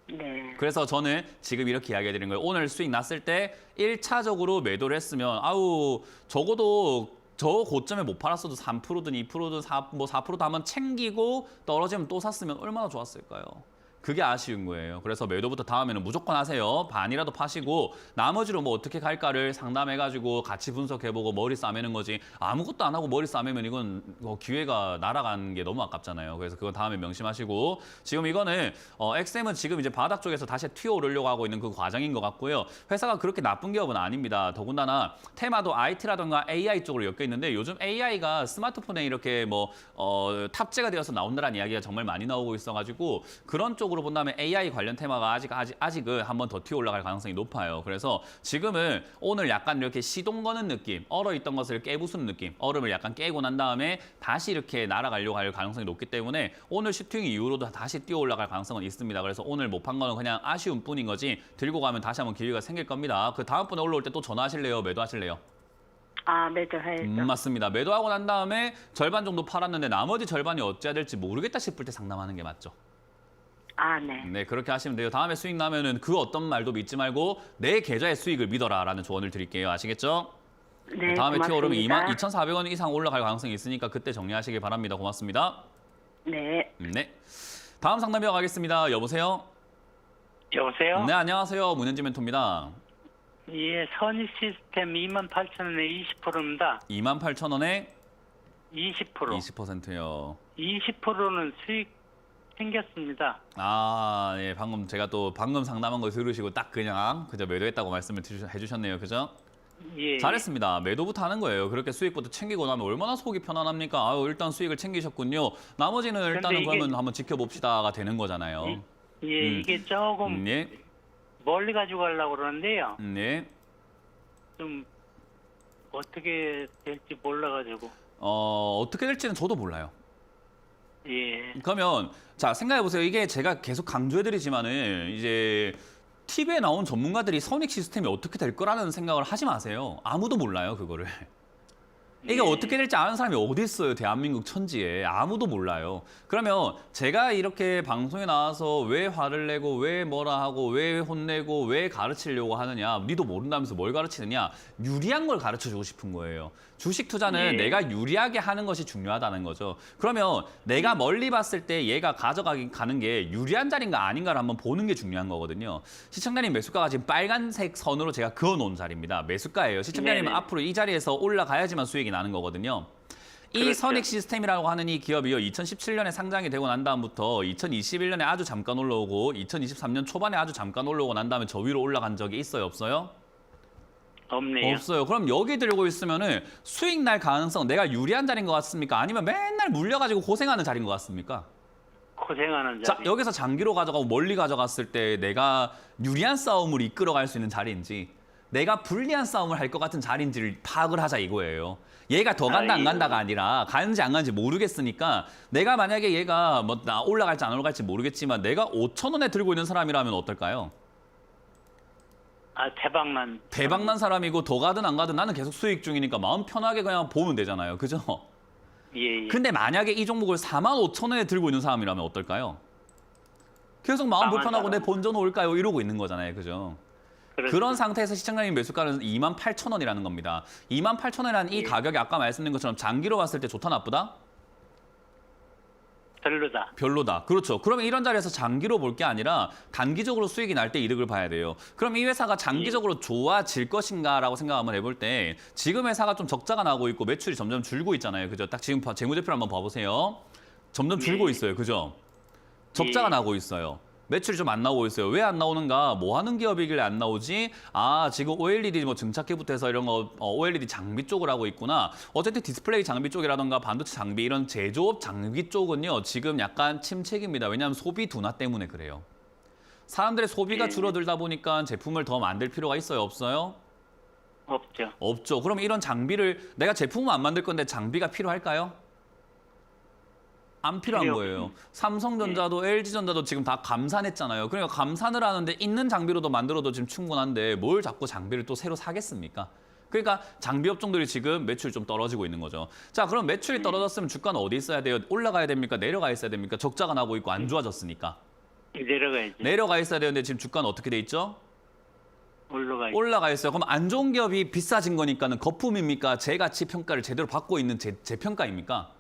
네. 그래서 저는 지금 이렇게 이야기해 드린 거예요. 오늘 수익 났을 때 1차적으로 매도를 했으면 아우 적어도 저 고점에 못 팔았어도 3%든 2%든 4%도 한번 챙기고 떨어지면 또 샀으면 얼마나 좋았을까요? 그게 아쉬운 거예요. 그래서 매도부터 다음에는 무조건 하세요. 반이라도 파시고 나머지로 뭐 어떻게 갈까를 상담해가지고 같이 분석해보고 머리 싸매는 거지 아무것도 안 하고 머리 싸매면 이건 기회가 날아간 게 너무 아깝잖아요. 그래서 그건 다음에 명심하시고 지금 이거는 XM은 지금 이제 바닥 쪽에서 다시 튀어오르려고 하고 있는 그 과정인 것 같고요. 회사가 그렇게 나쁜 기업은 아닙니다. 더군다나 테마도 IT라든가 AI 쪽으로 엮여 있는데 요즘 AI가 스마트폰에 이렇게 뭐 탑재가 되어서 나온다는 이야기가 정말 많이 나오고 있어가지고 그런 쪽으로 본다면 AI 관련 테마가 아직은 한 번 더 튀어 올라갈 가능성이 높아요. 그래서 지금은 오늘 약간 이렇게 시동 거는 느낌, 얼어있던 것을 깨부수는 느낌, 얼음을 약간 깨고 난 다음에 다시 이렇게 날아가려고 할 가능성이 높기 때문에 오늘 슈팅 이후로도 다시 뛰어 올라갈 가능성은 있습니다. 그래서 오늘 못 판 거는 그냥 아쉬운 뿐인 거지 들고 가면 다시 한번 기회가 생길 겁니다. 그 다음번에 올라올 때 또 전화하실래요? 매도하실래요? 아, 매도해야죠. 맞습니다. 매도하고 난 다음에 절반 정도 팔았는데 나머지 절반이 어찌해야 될지 모르겠다 싶을 때 상담하는 게 맞죠. 아, 네. 네, 그렇게 하시면 돼요. 다음에 수익 나면은 그 어떤 말도 믿지 말고 내 계좌의 수익을 믿어라라는 조언을 드릴게요. 아시겠죠? 네, 다음에 고맙습니다. 튀어오르면 2,400원 이상 올라갈 가능성이 있으니까 그때 정리하시길 바랍니다. 고맙습니다. 네. 네. 다음 상담 이어가겠습니다. 여보세요? 여보세요? 네, 안녕하세요. 문현지 멘토입니다. 예, 선희 시스템 28,000원에 20%입니다. 28,000원에 20%. 20%요. 20%는 수익 생겼습니다. 아, 예, 방금 제가 또 방금 상담한 거 들으시고 딱 그냥 그저 매도했다고 말씀을 해주셨네요. 그죠? 예. 잘했습니다. 매도부터 하는 거예요. 그렇게 수익부터 챙기고 나면 얼마나 속이 편안합니까? 아유, 일단 수익을 챙기셨군요. 나머지는 일단은 이게- 그러면 한번 지켜봅시다가 되는 거잖아요. 예, 이게 조금 예, 멀리 가지고 가려고 그러는데요. 예. 좀 어떻게 될지 몰라가지고. 어떻게 될지는 저도 몰라요. 예. 그러면 자 생각해보세요. 이게 제가 계속 강조해드리지만은 이제 TV에 나온 전문가들이 선익 시스템이 어떻게 될 거라는 생각을 하지 마세요. 아무도 몰라요, 그거를. 이게 어떻게 될지 아는 사람이 어디 있어요, 대한민국 천지에. 아무도 몰라요. 그러면 제가 이렇게 방송에 나와서 왜 화를 내고 왜 뭐라 하고 왜 혼내고 왜 가르치려고 하느냐, 니도 모른다면서 뭘 가르치느냐, 유리한 걸 가르쳐주고 싶은 거예요. 주식 투자는 내가 유리하게 하는 것이 중요하다는 거죠. 그러면 내가 멀리 봤을 때 얘가 가는 게 유리한 자리인가 아닌가를 한번 보는 게 중요한 거거든요. 시청자님 매수가가 지금 빨간색 선으로 제가 그어놓은 자리입니다. 매수가예요. 시청자님은 네네. 앞으로 이 자리에서 올라가야지만 수익이 나는 거거든요. 이 그렇죠. 선익 시스템이라고 하는 이 기업이요, 2017년에 상장이 되고 난 다음부터 2021년에 아주 잠깐 올라오고 2023년 초반에 아주 잠깐 올라오고 난 다음에 저 위로 올라간 적이 있어요, 없어요? 없네요. 없어요. 그럼 여기 들고 있으면은 수익 날 가능성, 내가 유리한 자리인 것 같습니까? 아니면 맨날 물려가지고 고생하는 자리인 것 같습니까? 고생하는 자, 자리. 여기서 장기로 가져가고 멀리 가져갔을 때 내가 유리한 싸움을 이끌어갈 수 있는 자리인지 내가 불리한 싸움을 할 것 같은 자리인지를 파악을 하자 이거예요. 얘가 더 간다 안 예. 간다가 아니라 가는지 안 가는지 모르겠으니까 내가 만약에 얘가 뭐 나 올라갈지 안 올라갈지 모르겠지만 내가 5천 원에 들고 있는 사람이라면 어떨까요? 아, 대박난. 대박난 사람이고 더 가든 안 가든 나는 계속 수익 중이니까 마음 편하게 그냥 보면 되잖아요. 그죠? 예, 예. 근데 만약에 이 종목을 4만 5천 원에 들고 있는 사람이라면 어떨까요? 계속 마음 망할 불편하고 내 사람. 본전 올까요? 이러고 있는 거잖아요. 그죠? 그렇죠. 그런 상태에서 시청자님 매수가는 2만 8천 원이라는 겁니다. 2만 8천 원이라는 이 가격이 아까 말씀드린 것처럼 장기로 봤을 때 좋다 나쁘다? 별로다. 별로다. 그렇죠. 그러면 이런 자리에서 장기로 볼 게 아니라 단기적으로 수익이 날 때 이득을 봐야 돼요. 그럼 이 회사가 장기적으로 좋아질 것인가라고 생각 한번 해볼 때 지금 회사가 좀 적자가 나고 있고 매출이 점점 줄고 있잖아요. 그죠? 딱 지금 재무제표를 한번 봐보세요. 점점 줄고 있어요. 그죠? 적자가 예. 나고 있어요. 매출이 좀 안 나오고 있어요. 왜 안 나오는가? 뭐 하는 기업이길래 안 나오지? 아, 지금 OLED 뭐 증착기부터 해서 이런 거 OLED 장비 쪽을 하고 있구나. 어쨌든 디스플레이 장비 쪽이라던가 반도체 장비 이런 제조업 장비 쪽은요. 지금 약간 침체기입니다. 왜냐하면 소비 둔화 때문에 그래요. 사람들의 소비가 줄어들다 보니까 제품을 더 만들 필요가 있어요, 없어요? 없죠. 없죠. 그럼 이런 장비를 내가 제품은 안 만들 건데 장비가 필요할까요? 안 필요한 필요 거예요. 삼성전자도 LG전자도 지금 다 감산했잖아요. 그러니까 감산을 하는데 있는 장비로도 만들어도 지금 충분한데 뭘 자꾸 장비를 또 새로 사겠습니까? 그러니까 장비 업종들이 지금 매출이 좀 떨어지고 있는 거죠. 자, 그럼 매출이 떨어졌으면 주가는 어디 있어야 돼요? 올라가야 됩니까? 내려가 있어야 됩니까? 적자가 나고 있고 안 좋아졌으니까. 내려가야지. 내려가 있어야 되는데 지금 주가는 어떻게 돼 있죠? 올라가야지. 올라가 있어요. 그럼 안 좋은 기업이 비싸진 거니까는 거품입니까? 제 가치 평가를 제대로 받고 있는 제 평가입니까?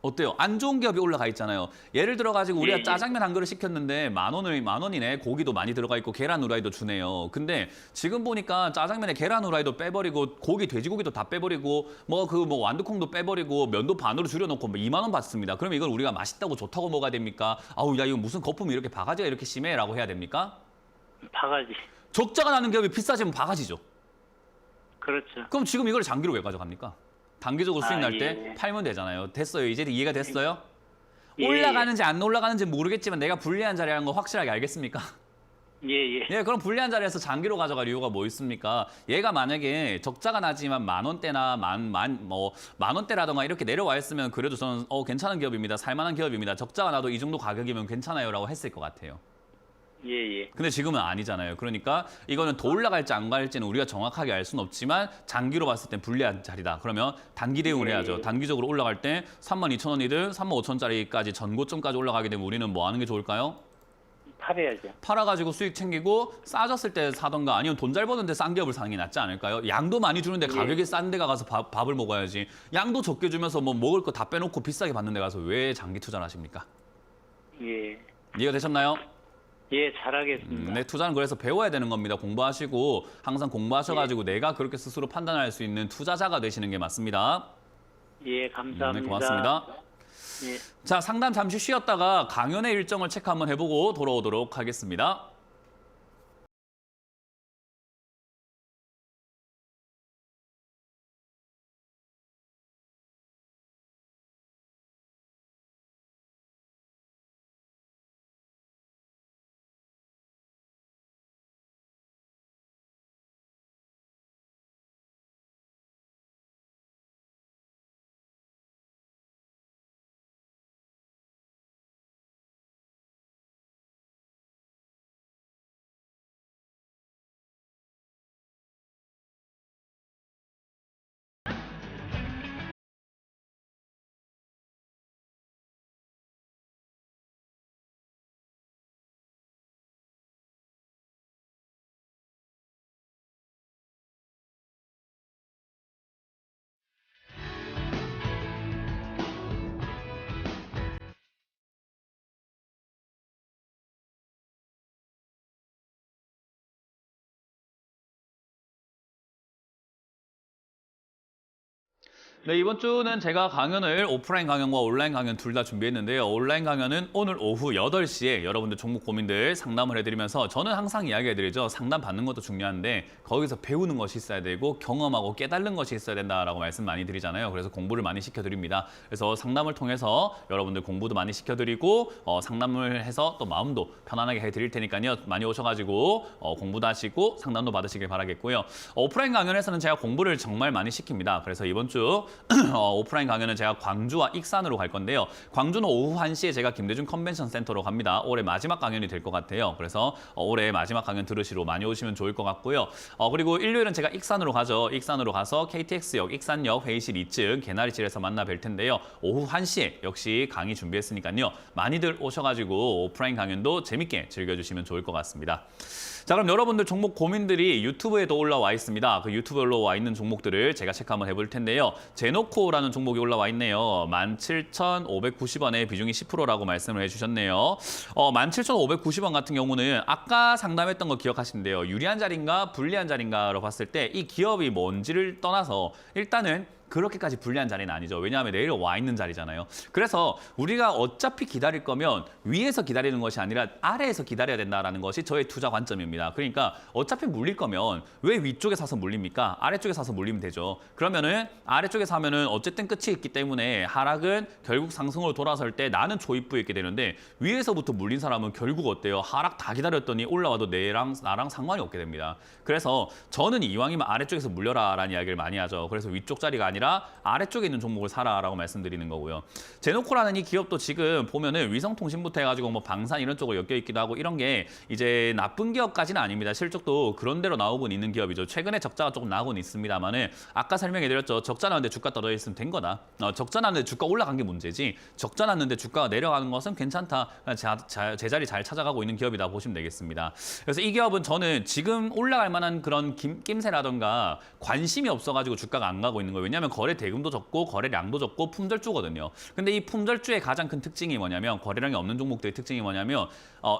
어때요? 안 좋은 기업이 올라가 있잖아요. 예를 들어 가지고 우리가 예. 짜장면 한 그릇 시켰는데 만 원이네. 고기도 많이 들어가 있고 계란 후라이도 주네요. 근데 지금 보니까 짜장면에 계란 후라이도 빼버리고 고기 돼지고기도 다 빼버리고 뭐 완두콩도 빼버리고 면도 반으로 줄여놓고 2만 원 받습니다. 그럼 이걸 우리가 맛있다고 좋다고 먹어야 됩니까? 아우 야 이거 무슨 거품이 이렇게 바가지가 이렇게 심해라고 해야 됩니까? 바가지. 적자가 나는 기업이 비싸지면 바가지죠. 그렇죠. 그럼 지금 이걸 장기로 왜 가져갑니까? 단기적으로 수익 아, 날 때 예. 팔면 되잖아요. 됐어요. 이제 이해가 됐어요? 예, 올라가는지 안 올라가는지 모르겠지만 내가 불리한 자리라는 거 확실하게 알겠습니까? 예, 예. 예, 그럼 불리한 자리에서 장기로 가져갈 이유가 뭐 있습니까? 얘가 만약에 적자가 나지만 만 원대나 만 원대라던가 이렇게 내려와 있으면 그래도 저는 괜찮은 기업입니다. 살만한 기업입니다. 적자가 나도 이 정도 가격이면 괜찮아요라고 했을 것 같아요. 예, 예. 근데 지금은 아니잖아요. 그러니까 이거는 더 올라갈지 안 갈지는 우리가 정확하게 알 수는 없지만 장기로 봤을 땐 불리한 자리다. 그러면 단기 대응을 해야죠. 단기적으로 올라갈 때 32,000원이든 35,000원짜리까지 전고점까지 올라가게 되면 우리는 뭐 하는 게 좋을까요? 팔아야죠. 팔아가지고 수익 챙기고 싸졌을 때 사던가 아니면 돈 잘 버는데 싼 기업을 사는 게 낫지 않을까요? 양도 많이 주는데 가격이 싼 데 가서 밥을 먹어야지. 양도 적게 주면서 뭐 먹을 거 다 빼놓고 비싸게 받는 데 가서 왜 장기 투자를 하십니까? 예. 이해가 되셨나요? 예, 잘하겠습니다. 네, 투자는 그래서 배워야 되는 겁니다. 공부하시고 항상 공부하셔가지고 내가 그렇게 스스로 판단할 수 있는 투자자가 되시는 게 맞습니다. 예, 감사합니다. 네, 고맙습니다. 예. 자, 상담 잠시 쉬었다가 강연의 일정을 체크 한번 해보고 돌아오도록 하겠습니다. 네, 이번 주는 제가 강연을 오프라인 강연과 온라인 강연 둘 다 준비했는데요. 온라인 강연은 오늘 오후 8시에 여러분들 종목 고민들 상담을 해드리면서 저는 항상 이야기해드리죠. 상담 받는 것도 중요한데 거기서 배우는 것이 있어야 되고 경험하고 깨달는 것이 있어야 된다라고 말씀 많이 드리잖아요. 그래서 공부를 많이 시켜드립니다. 그래서 상담을 통해서 여러분들 공부도 많이 시켜드리고 상담을 해서 또 마음도 편안하게 해드릴 테니까요. 많이 오셔가지고 공부도 하시고 상담도 받으시길 바라겠고요. 오프라인 강연에서는 제가 공부를 정말 많이 시킵니다. 그래서 이번 주 오프라인 강연은 제가 광주와 익산으로 갈 건데요. 광주는 오후 1시에 제가 김대중 컨벤션 센터로 갑니다. 올해 마지막 강연이 될 것 같아요. 그래서 올해 마지막 강연 들으시러 많이 오시면 좋을 것 같고요. 그리고 일요일은 제가 익산으로 가죠. 익산으로 가서 KTX역 익산역 회의실 2층 개나리실에서 만나 뵐 텐데요. 오후 1시에 역시 강의 준비했으니까요. 많이들 오셔가지고 오프라인 강연도 재밌게 즐겨주시면 좋을 것 같습니다. 자, 그럼 여러분들 종목 고민들이 유튜브에도 올라와 있습니다. 그 유튜브에 올라와 있는 종목들을 제가 체크 한번 해볼 텐데요. 제노코라는 종목이 올라와 있네요. 17,590원에 비중이 10%라고 말씀을 해주셨네요. 17,590원 같은 경우는 아까 상담했던 거 기억하시는데요. 유리한 자리인가 불리한 자리인가로 봤을 때 이 기업이 뭔지를 떠나서 일단은 그렇게까지 불리한 자리는 아니죠. 왜냐하면 내려와 있는 자리잖아요. 그래서 우리가 어차피 기다릴 거면 위에서 기다리는 것이 아니라 아래에서 기다려야 된다는 것이 저의 투자 관점입니다. 그러니까 어차피 물릴 거면 왜 위쪽에 사서 물립니까? 아래쪽에 사서 물리면 되죠. 그러면은 아래쪽에 사면은 어쨌든 끝이 있기 때문에 하락은 결국 상승으로 돌아설 때 나는 초입부에 있게 되는데 위에서부터 물린 사람은 결국 어때요? 하락 다 기다렸더니 올라와도 나랑 상관이 없게 됩니다. 그래서 저는 이왕이면 아래쪽에서 물려라라는 이야기를 많이 하죠. 그래서 위쪽 자리가 아니라 아래쪽에 있는 종목을 사라라고 말씀드리는 거고요. 제노코라는 이 기업도 지금 보면은 위성통신부터 해가지고 뭐 방산 이런 쪽으로 엮여 있기도 하고 이런 게 이제 나쁜 기업까지는 아닙니다. 실적도 그런 대로 나오곤 있는 기업이죠. 최근에 적자가 조금 나오곤 있습니다만은 아까 설명해드렸죠. 적자 나는데 주가 떨어져 있으면 된 거다. 적자 나는데 주가 올라간 게 문제지. 적자 났는데 주가가 내려가는 것은 괜찮다. 제자리 잘 찾아가고 있는 기업이다 보시면 되겠습니다. 그래서 이 기업은 저는 지금 올라갈 만한 그런 낌새라던가 관심이 없어가지고 주가가 안 가고 있는 거예요. 왜냐하면 거래 대금도 적고 거래량도 적고 품절주거든요. 근데 이 품절주의 가장 큰 특징이 뭐냐면 거래량이 없는 종목들의 특징이 뭐냐면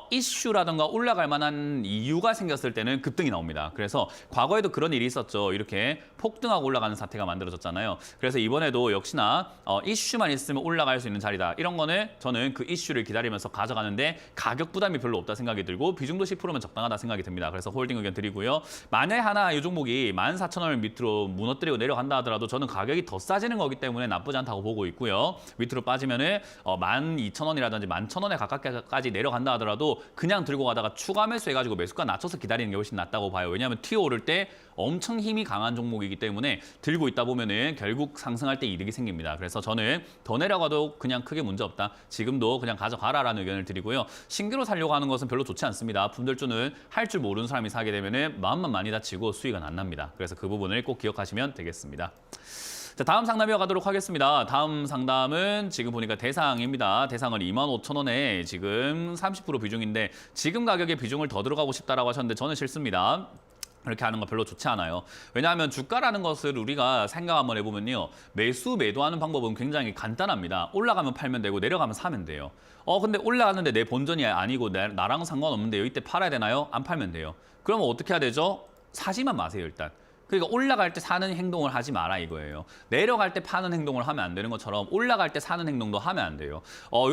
이슈라던가 올라갈 만한 이유가 생겼을 때는 급등이 나옵니다. 그래서 과거에도 그런 일이 있었죠. 이렇게 폭등하고 올라가는 사태가 만들어졌잖아요. 그래서 이번에도 역시나 이슈만 있으면 올라갈 수 있는 자리다. 이런 거는 저는 그 이슈를 기다리면서 가져가는데 가격 부담이 별로 없다 생각이 들고 비중도 10%면 적당하다 생각이 듭니다. 그래서 홀딩 의견 드리고요. 만약에 하나 이 종목이 14,000원을 밑으로 무너뜨리고 내려간다 하더라도 저는 가격이 더 싸지는 거기 때문에 나쁘지 않다고 보고 있고요. 밑으로 빠지면은 12,000원이라든지 11,000원에 가깝게까지 내려간다 하더라도 그냥 들고 가다가 추가 매수해가지고 매수가 낮춰서 기다리는 게 훨씬 낫다고 봐요. 왜냐하면 튀어오를 때 엄청 힘이 강한 종목이기 때문에 들고 있다 보면은 결국 상승할 때 이득이 생깁니다. 그래서 저는 더 내려가도 그냥 크게 문제 없다. 지금도 그냥 가져가라라는 의견을 드리고요. 신규로 살려고 하는 것은 별로 좋지 않습니다. 품절주는 할 줄 모르는 사람이 사게 되면은 마음만 많이 다치고 수익은 안 납니다. 그래서 그 부분을 꼭 기억하시면 되겠습니다. 자, 다음 상담 이어가도록 하겠습니다. 다음 상담은 지금 보니까 대상입니다. 대상은 25,000원에 지금 30% 비중인데 지금 가격에 비중을 더 들어가고 싶다라고 하셨는데 저는 싫습니다. 그렇게 하는 거 별로 좋지 않아요. 왜냐하면 주가라는 것을 우리가 생각 한번 해보면요. 매도하는 방법은 굉장히 간단합니다. 올라가면 팔면 되고 내려가면 사면 돼요. 근데 올라가는데 내 본전이 아니고 나랑 상관없는데 이때 팔아야 되나요? 안 팔면 돼요. 그러면 어떻게 해야 되죠? 사지만 마세요, 일단. 그러니까 올라갈 때 사는 행동을 하지 마라 이거예요. 내려갈 때 파는 행동을 하면 안 되는 것처럼 올라갈 때 사는 행동도 하면 안 돼요.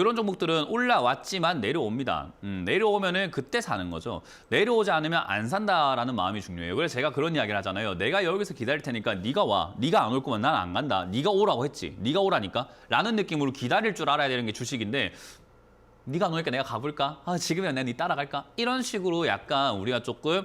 이런 종목들은 올라왔지만 내려옵니다. 내려오면은 그때 사는 거죠. 내려오지 않으면 안 산다라는 마음이 중요해요. 그래서 제가 그런 이야기를 하잖아요. 내가 여기서 기다릴 테니까 네가 와. 네가 안 올 거면 난 안 간다. 네가 오라고 했지. 네가 오라니까. 라는 느낌으로 기다릴 줄 알아야 되는 게 주식인데 네가 안 오니까 내가 가볼까? 지금이야 내가 네 따라갈까? 이런 식으로 약간 우리가 조금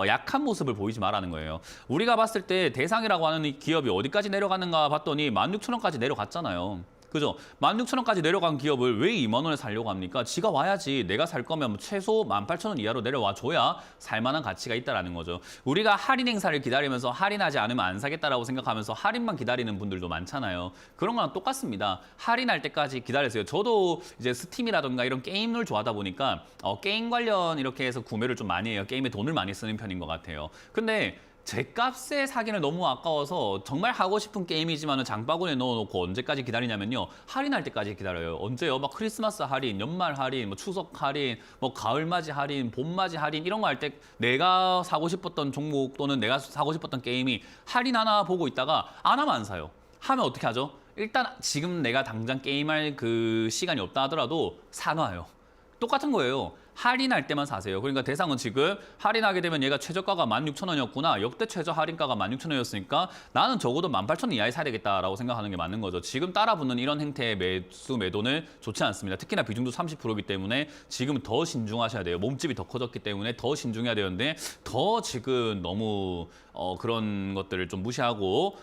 약한 모습을 보이지 말라는 거예요. 우리가 봤을 때 대상이라고 하는 이 기업이 어디까지 내려가는가 봤더니 16,000원까지 내려갔잖아요. 그죠? 16,000원까지 내려간 기업을 왜 2만 원에 살려고 합니까? 지가 와야지. 내가 살 거면 최소 18,000원 이하로 내려와 줘야 살만한 가치가 있다라는 거죠. 우리가 할인 행사를 기다리면서 할인하지 않으면 안 사겠다라고 생각하면서 할인만 기다리는 분들도 많잖아요. 그런 거랑 똑같습니다. 할인할 때까지 기다리세요. 저도 이제 스팀이라든가 이런 게임을 좋아하다 보니까 게임 관련 이렇게 해서 구매를 좀 많이 해요. 게임에 돈을 많이 쓰는 편인 것 같아요. 근데 제 값에 사기는 너무 아까워서 정말 하고 싶은 게임이지만 장바구니에 넣어놓고 언제까지 기다리냐면요. 할인할 때까지 기다려요. 언제요? 막 크리스마스 할인, 연말 할인, 뭐 추석 할인, 뭐 가을맞이 할인, 봄맞이 할인 이런 거 할 때 내가 사고 싶었던 종목 또는 내가 사고 싶었던 게임이 할인 하나 보고 있다가 안 하면 안 사요. 하면 어떻게 하죠? 일단 지금 내가 당장 게임할 그 시간이 없다 하더라도 사놔요. 똑같은 거예요. 할인할 때만 사세요. 그러니까 대상은 지금 할인하게 되면 얘가 최저가가 16,000원이었구나. 역대 최저 할인가가 16,000원이었으니까 나는 적어도 18,000원 이하에 사야 되겠다라고 생각하는 게 맞는 거죠. 지금 따라붙는 이런 행태의 매수 매도는 좋지 않습니다. 특히나 비중도 30%이기 때문에 지금 더 신중하셔야 돼요. 몸집이 더 커졌기 때문에 더 신중해야 되는데 더 지금 너무 그런 것들을 좀 무시하고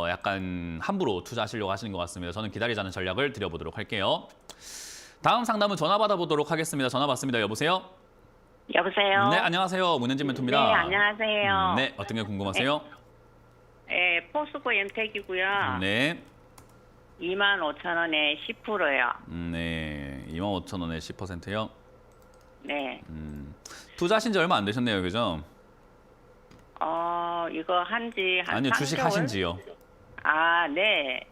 약간 함부로 투자하시려고 하시는 것 같습니다. 저는 기다리자는 전략을 드려보도록 할게요. 다음 상담은 전화 받아보도록 하겠습니다. 전화 받습니다. 여보세요? 여보세요? 네, 안녕하세요. 문현진 멘토입니다. 네, 안녕하세요. 네, 어떤 게 궁금하세요? 네, 포스코 엠텍이고요. 네. 25,000원에 10%요. 네, 25,000원에 10%요. 네. 투자하신 지 얼마 안 되셨네요. 그죠? 이거 한지 한 아니요, 3개월? 주식 하신지요. 아, 네.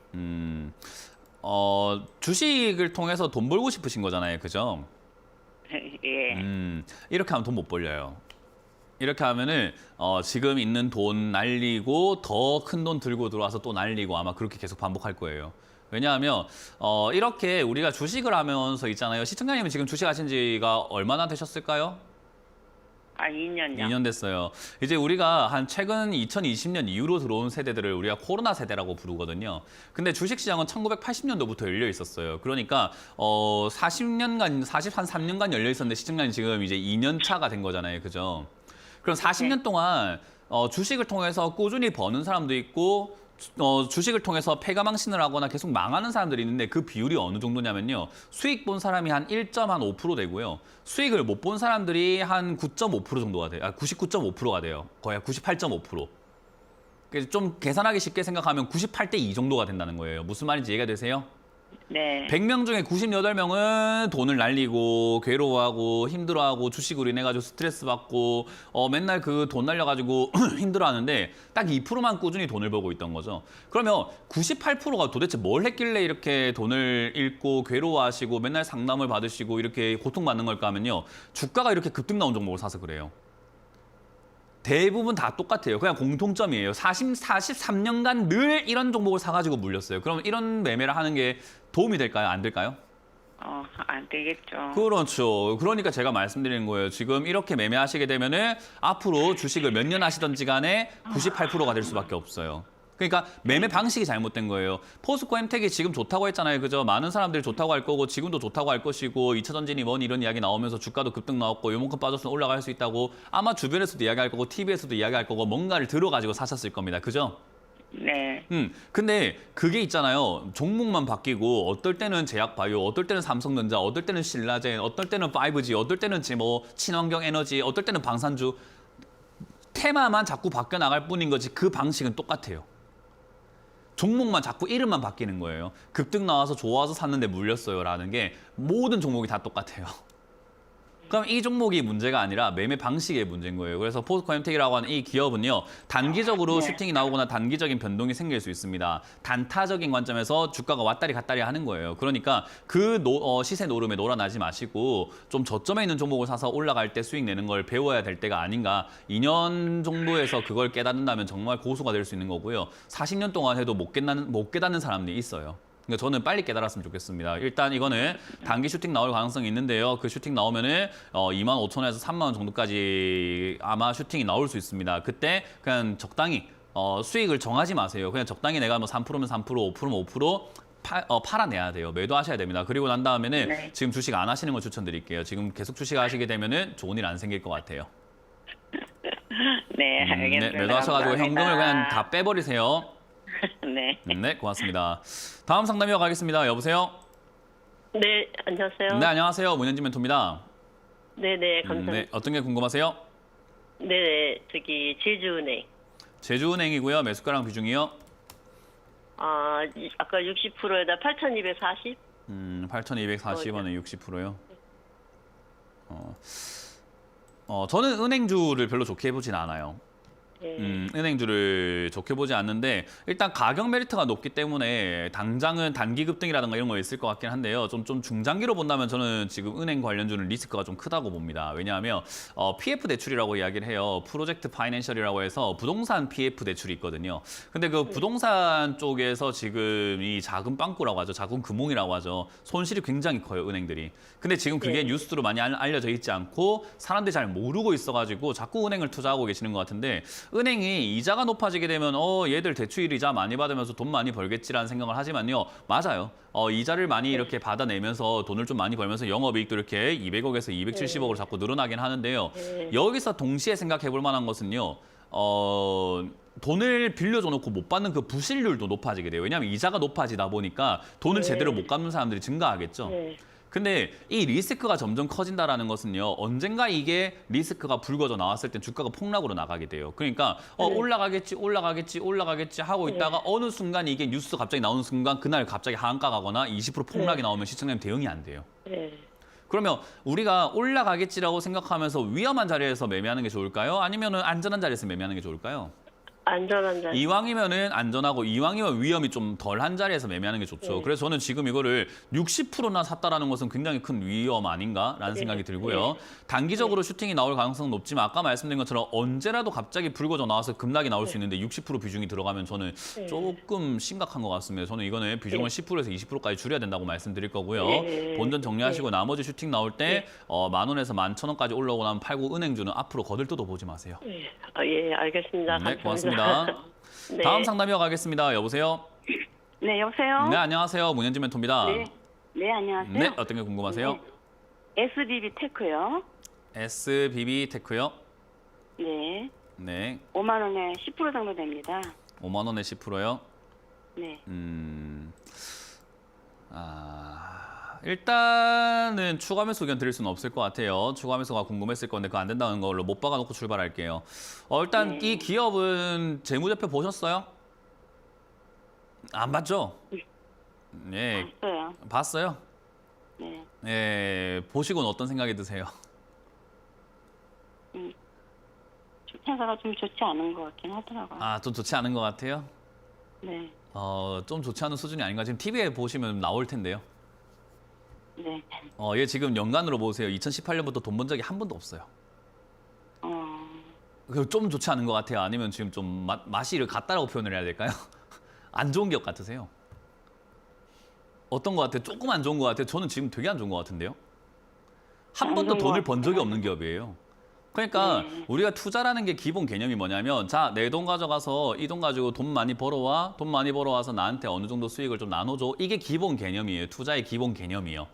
주식을 통해서 돈 벌고 싶으신 거잖아요. 그죠? 예. 이렇게 하면 돈 못 벌려요. 이렇게 하면은 지금 있는 돈 날리고 더 큰 돈 들고 들어와서 또 날리고 아마 그렇게 계속 반복할 거예요. 왜냐하면 이렇게 우리가 주식을 하면서 있잖아요. 시청자님은 지금 주식하신 지가 얼마나 되셨을까요? 2년요. 2년 됐어요. 이제 우리가 한 최근 2020년 이후로 들어온 세대들을 우리가 코로나 세대라고 부르거든요. 근데 주식시장은 1980년도부터 열려 있었어요. 그러니까 40년간, 3년간 열려 있었는데 시청자님 지금 이제 2년 차가 된 거잖아요. 그죠? 그럼 40년 동안 주식을 통해서 꾸준히 버는 사람도 있고 주식을 통해서 패가망신을 하거나 계속 망하는 사람들이 있는데 그 비율이 어느 정도냐면요. 수익 본 사람이 한 1.5% 되고요. 수익을 못 본 사람들이 한 9.5% 정도가 돼요. 99.5%가 돼요. 거의 98.5%. 그래서 좀 계산하기 쉽게 생각하면 98대 2 정도가 된다는 거예요. 무슨 말인지 이해가 되세요? 네. 100명 중에 98명은 돈을 날리고 괴로워하고 힘들어하고 주식으로 인해 가지고 스트레스 받고 맨날 그 돈 날려가지고 힘들어하는데 딱 2%만 꾸준히 돈을 벌고 있던 거죠. 그러면 98%가 도대체 뭘 했길래 이렇게 돈을 잃고 괴로워하시고 맨날 상담을 받으시고 이렇게 고통받는 걸까 하면요. 주가가 이렇게 급등 나온 종목을 사서 그래요. 대부분 다 똑같아요. 그냥 공통점이에요. 43년간 늘 이런 종목을 사가지고 물렸어요. 그럼 이런 매매를 하는 게 도움이 될까요? 안 될까요? 안 되겠죠. 그렇죠. 그러니까 제가 말씀드리는 거예요. 지금 이렇게 매매하시게 되면은 앞으로 주식을 몇 년 하시던지 간에 98%가 될 수밖에 없어요. 그러니까 매매 방식이 잘못된 거예요. 포스코 엠텍이 지금 좋다고 했잖아요. 그죠? 많은 사람들이 좋다고 할 거고 지금도 좋다고 할 것이고 2차 전진이 뭔 이런 이야기 나오면서 주가도 급등 나왔고 요만큼 빠졌으면 올라갈 수 있다고 아마 주변에서도 이야기할 거고 TV에서도 이야기할 거고 뭔가를 들어가지고 사셨을 겁니다. 그죠? 네. 근데 그게 있잖아요. 종목만 바뀌고 어떨 때는 제약바이오, 어떨 때는 삼성전자, 어떨 때는 신라젠, 어떨 때는 5G, 어떨 때는 뭐 친환경 에너지, 어떨 때는 방산주. 테마만 자꾸 바뀌어 나갈 뿐인 거지 그 방식은 똑같아요. 종목만 자꾸 이름만 바뀌는 거예요. 급등 나와서 좋아서 샀는데 물렸어요라는 게 모든 종목이 다 똑같아요. 그럼 이 종목이 문제가 아니라 매매 방식의 문제인 거예요. 그래서 포스코 엠텍이라고 하는 이 기업은요. 단기적으로 슈팅이 나오거나 단기적인 변동이 생길 수 있습니다. 단타적인 관점에서 주가가 왔다리 갔다리 하는 거예요. 그러니까 그 시세 노름에 놀아나지 마시고 좀 저점에 있는 종목을 사서 올라갈 때 수익 내는 걸 배워야 될 때가 아닌가. 2년 정도에서 그걸 깨닫는다면 정말 고수가 될 수 있는 거고요. 40년 동안 해도 못 깨닫는 사람들이 있어요. 그러니까 저는 빨리 깨달았으면 좋겠습니다. 일단 이거는 단기 슈팅 나올 가능성이 있는데요. 그 슈팅 나오면은 25,000원에서 3만 원 정도까지 아마 슈팅이 나올 수 있습니다. 그때 그냥 적당히 수익을 정하지 마세요. 그냥 적당히 내가 뭐 3%면 3%, 5%면 5% 팔아내야 돼요. 매도하셔야 됩니다. 그리고 난 다음에는 네. 지금 주식 안 하시는 걸 추천드릴게요. 지금 계속 주식 하시게 되면은 좋은 일 안 생길 것 같아요. 네, 알겠습니다. 네, 매도하셔가지고 감사합니다. 현금을 그냥 다 빼버리세요. 네. 네, 고맙습니다. 다음 상담 이어가겠습니다. 여보세요? 네, 안녕하세요. 네, 안녕하세요. 문현진 멘토입니다. 네네, 감사합니다. 네, 어떤 게 궁금하세요? 네네, 저기 제주은행. 제주은행이고요. 매수가랑 비중이요? 아까 60%에다 8,240? 8,240원에 60%요. 저는 은행주를 별로 좋게 해보진 않아요. 은행주를 좋게 보지 않는데 일단 가격 메리트가 높기 때문에 당장은 단기 급등이라든가 이런 거 있을 것 같긴 한데요. 좀 중장기로 본다면 저는 지금 은행 관련주는 리스크가 좀 크다고 봅니다. 왜냐하면 PF 대출이라고 이야기를 해요. 프로젝트 파이낸셜이라고 해서 부동산 PF 대출이 있거든요. 근데 그 부동산 쪽에서 지금 이 자금 빵꾸라고 하죠. 자금 금융이라고 하죠. 손실이 굉장히 커요, 은행들이. 근데 지금 그게 뉴스로 많이 알려져 있지 않고 사람들이 잘 모르고 있어가지고 자꾸 은행을 투자하고 계시는 것 같은데 은행이 이자가 높아지게 되면 얘들 대출 이자 많이 받으면서 돈 많이 벌겠지라는 생각을 하지만요. 맞아요. 이자를 많이 이렇게 받아내면서 돈을 좀 많이 벌면서 영업이익도 이렇게 200억에서 270억으로 자꾸 늘어나긴 하는데요. 여기서 동시에 생각해 볼 만한 것은요. 돈을 빌려줘 놓고 못 받는 그 부실률도 높아지게 돼요. 왜냐하면 이자가 높아지다 보니까 돈을 제대로 못 갚는 사람들이 증가하겠죠. 근데 이 리스크가 점점 커진다라는 것은요. 언젠가 이게 리스크가 불거져 나왔을 때 주가가 폭락으로 나가게 돼요. 그러니까 올라가겠지 하고 있다가 어느 순간 이게 뉴스 갑자기 나오는 순간 그날 갑자기 하한가 가거나 20% 폭락이 나오면 시청자님 대응이 안 돼요. 그러면 우리가 올라가겠지라고 생각하면서 위험한 자리에서 매매하는 게 좋을까요? 아니면은 안전한 자리에서 매매하는 게 좋을까요? 안전한 자리. 이왕이면은 안전하고 이왕이면 위험이 좀 덜한 자리에서 매매하는 게 좋죠. 그래서 저는 지금 이거를 60%나 샀다라는 것은 굉장히 큰 위험 아닌가라는 생각이 들고요. 단기적으로 슈팅이 나올 가능성은 높지만 아까 말씀드린 것처럼 언제라도 갑자기 불거져 나와서 급락이 나올 수 있는데 60% 비중이 들어가면 저는 조금 심각한 것 같습니다. 저는 이거는 비중을 10%에서 20%까지 줄여야 된다고 말씀드릴 거고요. 본전 정리하시고 나머지 슈팅 나올 때 10,000원에서 11,000원까지 올라오고 나면 팔고 은행주는 앞으로 거들떠도 보지 마세요. 예, 알겠습니다. 네, 감사합니다. 고맙습니다. 네. 다음 상담 이어가겠습니다. 여보세요? 네, 여보세요? 네, 안녕하세요. 문현진 멘토입니다. 네. 네, 안녕하세요. 네, 어떤 게 궁금하세요? 네. SBB 테크요. SBB 테크요? 네. 네, 5만 원에 10% 정도 됩니다. 5만 원에 10%요? 네. 일단은 추가 매수 의견 드릴 수는 없을 것 같아요. 추가 매수가 궁금했을 건데 그거 안 된다는 걸로 못 박아놓고 출발할게요. 일단 이 기업은 재무제표 보셨어요? 안 봤죠? 네, 봤어요. 봤어요? 네. 네, 보시고는 어떤 생각이 드세요? 회사가 좀 좋지 않은 것 같긴 하더라고요. 좀 좋지 않은 것 같아요? 네. 좀 좋지 않은 수준이 아닌가? 지금 TV에 보시면 나올 텐데요. 네. 얘 지금 연간으로 보세요. 2018년부터 돈 번 적이 한 번도 없어요. 좀 좋지 않은 것 같아요? 아니면 지금 좀 맛이 같다라고 표현을 해야 될까요? 안 좋은 기업 같으세요? 어떤 것 같아요? 조금 안 좋은 것 같아요? 저는 지금 되게 안 좋은 것 같은데요? 한 안 번도 좋은 것 돈을 번 적이 같아요. 없는 기업이에요. 그러니까 우리가 투자라는 게 기본 개념이 뭐냐면 자, 내 돈 가져가서 이 돈 가지고 돈 많이 벌어와. 돈 많이 벌어와서 나한테 어느 정도 수익을 좀 나눠줘. 이게 기본 개념이에요. 투자의 기본 개념이요.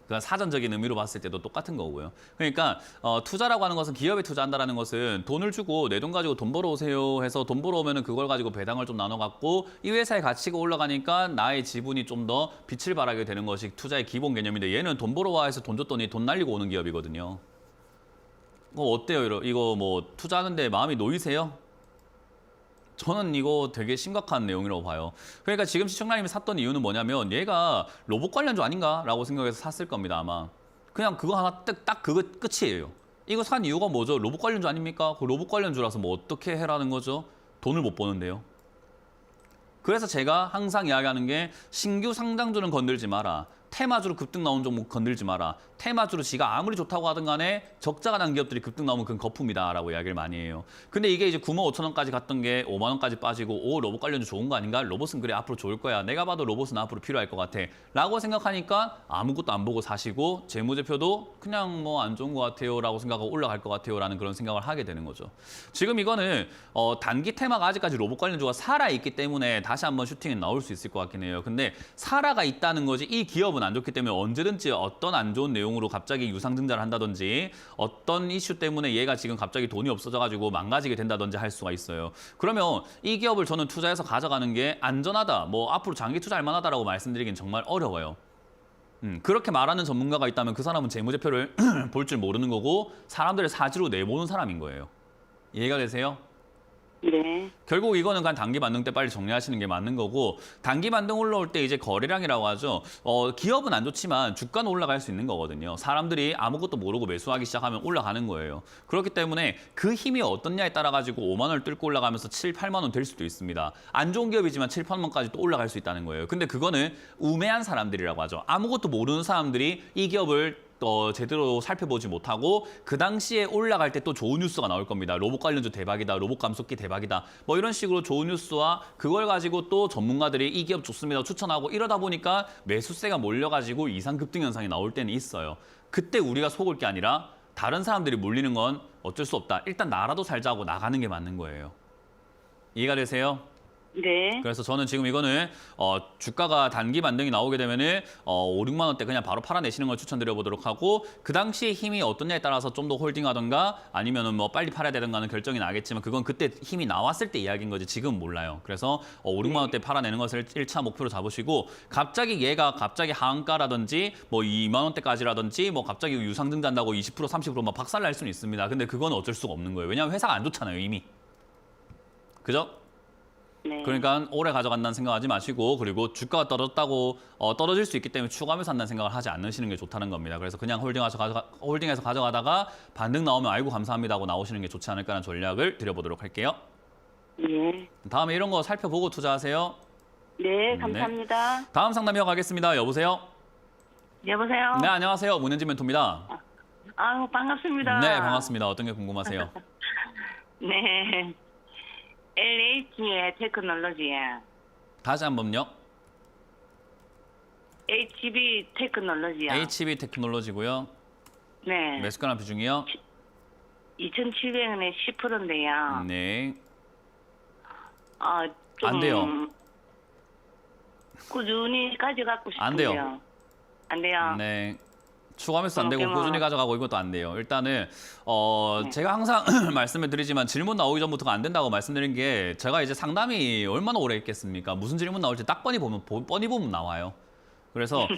그러니까 사전적인 의미로 봤을 때도 똑같은 거고요. 그러니까 투자라고 하는 것은 기업에 투자한다라는 것은 돈을 주고 내 돈 가지고 돈 벌어오세요 해서 돈 벌어오면은 그걸 가지고 배당을 좀 나눠 갖고 이 회사의 가치가 올라가니까 나의 지분이 좀 더 빛을 발하게 되는 것이 투자의 기본 개념인데 얘는 돈 벌어와 해서 돈 줬더니 돈 날리고 오는 기업이거든요. 어때요? 이거 뭐 투자하는데 마음이 놓이세요? 저는 이거 되게 심각한 내용이라고 봐요. 그러니까 지금 시청자님이 샀던 이유는 뭐냐면 얘가 로봇 관련주 아닌가라고 생각해서 샀을 겁니다, 아마. 그냥 그거 하나 딱 그거 끝이에요. 이거 산 이유가 뭐죠? 로봇 관련주 아닙니까? 그 로봇 관련주라서 뭐 어떻게 해라는 거죠? 돈을 못 버는데요. 그래서 제가 항상 이야기하는 게 신규 상장주는 건들지 마라. 테마주로 급등 나온 종목 건들지 마라. 테마주로 지가 아무리 좋다고 하든 간에 적자가 난 기업들이 급등 나오면 그건 거품이다라고 이야기를 많이 해요. 근데 이게 이제 95,000원까지 갔던 게 5만 원까지 빠지고 로봇 관련주 좋은 거 아닌가? 로봇은 그래 앞으로 좋을 거야. 내가 봐도 로봇은 앞으로 필요할 것 같아. 라고 생각하니까 아무것도 안 보고 사시고 재무제표도 그냥 뭐 안 좋은 것 같아요 라고 생각하고 올라갈 것 같아요 라는 그런 생각을 하게 되는 거죠. 지금 이거는 단기 테마가 아직까지 로봇 관련주가 살아있기 때문에 다시 한번 슈팅이 나올 수 있을 것 같긴 해요. 근데 살아가 있다는 거지 이 기업은 안 좋기 때문에 언제든지 어떤 안 좋은 내용으로 갑자기 유상증자를 한다든지 어떤 이슈 때문에 얘가 지금 갑자기 돈이 없어져가지고 망가지게 된다든지 할 수가 있어요. 그러면 이 기업을 저는 투자해서 가져가는 게 안전하다, 뭐 앞으로 장기 투자할 만하다라고 말씀드리긴 정말 어려워요. 그렇게 말하는 전문가가 있다면 그 사람은 재무제표를 볼 줄 모르는 거고 사람들의 사지로 내보는 사람인 거예요. 이해가 되세요? 네. 결국 이거는 그냥 단기 반등 때 빨리 정리하시는 게 맞는 거고 단기 반등 올라올 때 이제 거래량이라고 하죠. 기업은 안 좋지만 주가는 올라갈 수 있는 거거든요. 사람들이 아무것도 모르고 매수하기 시작하면 올라가는 거예요. 그렇기 때문에 그 힘이 어떻냐에 따라 가지고 5만 원을 뚫고 올라가면서 7, 8만 원 될 수도 있습니다. 안 좋은 기업이지만 7, 8만 원까지 또 올라갈 수 있다는 거예요. 근데 그거는 우매한 사람들이라고 하죠. 아무것도 모르는 사람들이 이 기업을 제대로 살펴보지 못하고 그 당시에 올라갈 때 또 좋은 뉴스가 나올 겁니다. 로봇 관련주 대박이다. 로봇 감속기 대박이다. 뭐 이런 식으로 좋은 뉴스와 그걸 가지고 또 전문가들이 이 기업 좋습니다. 추천하고 이러다 보니까 매수세가 몰려가지고 이상 급등 현상이 나올 때는 있어요. 그때 우리가 속을 게 아니라 다른 사람들이 몰리는 건 어쩔 수 없다. 일단 나라도 살자고 나가는 게 맞는 거예요. 이해가 되세요? 네. 그래서 저는 지금 이거는 주가가 단기 반등이 나오게 되면은 5, 6만 원대 그냥 바로 팔아내시는 걸 추천드려 보도록 하고 그 당시에 힘이 어떠냐에 따라서 좀 더 홀딩하던가 아니면은 뭐 빨리 팔아야 되던가는 결정이 나겠지만 그건 그때 힘이 나왔을 때 이야기인 거지 지금은 몰라요. 그래서 5, 6만 원대 팔아내는 것을 1차 목표로 잡으시고 갑자기 얘가 갑자기 하한가라든지 뭐 2만 원대까지라든지 뭐 갑자기 유상증자한다고 20% 30% 막 박살날 수는 있습니다. 근데 그건 어쩔 수가 없는 거예요. 왜냐하면 회사가 안 좋잖아요 이미. 그죠? 네. 그러니까 오래 가져간다는 생각하지 마시고 그리고 주가가 떨어졌다고 떨어질 수 있기 때문에 추가하면서 한다는 생각을 하지 않으시는 게 좋다는 겁니다. 그래서 그냥 홀딩해서 가져가다가 반등 나오면 아이고 감사합니다 하고 나오시는 게 좋지 않을까라는 전략을 드려보도록 할게요. 예. 다음에 이런 거 살펴보고 투자하세요. 네, 감사합니다. 다음 상담 이어가겠습니다. 여보세요? 여보세요? 네, 안녕하세요. 문현진 멘토입니다. 아유, 반갑습니다. 네, 반갑습니다. 어떤 게 궁금하세요? 네. LH의 테크놀로지에 다시 한 번요. HB 테크놀로지요. HB 테크놀로지고요. 네. 매수가나 비중이요? 2,700원에 10%인데요. 네. 좀 안 돼요. 꾸준히 가져가고 싶은데요. 안 돼요. 안 돼요? 네. 추가 매수 안 되고 그러면- 꾸준히 가져가고 이것도 안 돼요. 일단은 제가 항상 말씀을 드리지만 질문 나오기 전부터가 안 된다고 말씀드린 게 제가 이제 상담이 얼마나 오래 했겠습니까? 무슨 질문 나올지 딱 뻔히 보면 나와요. 그래서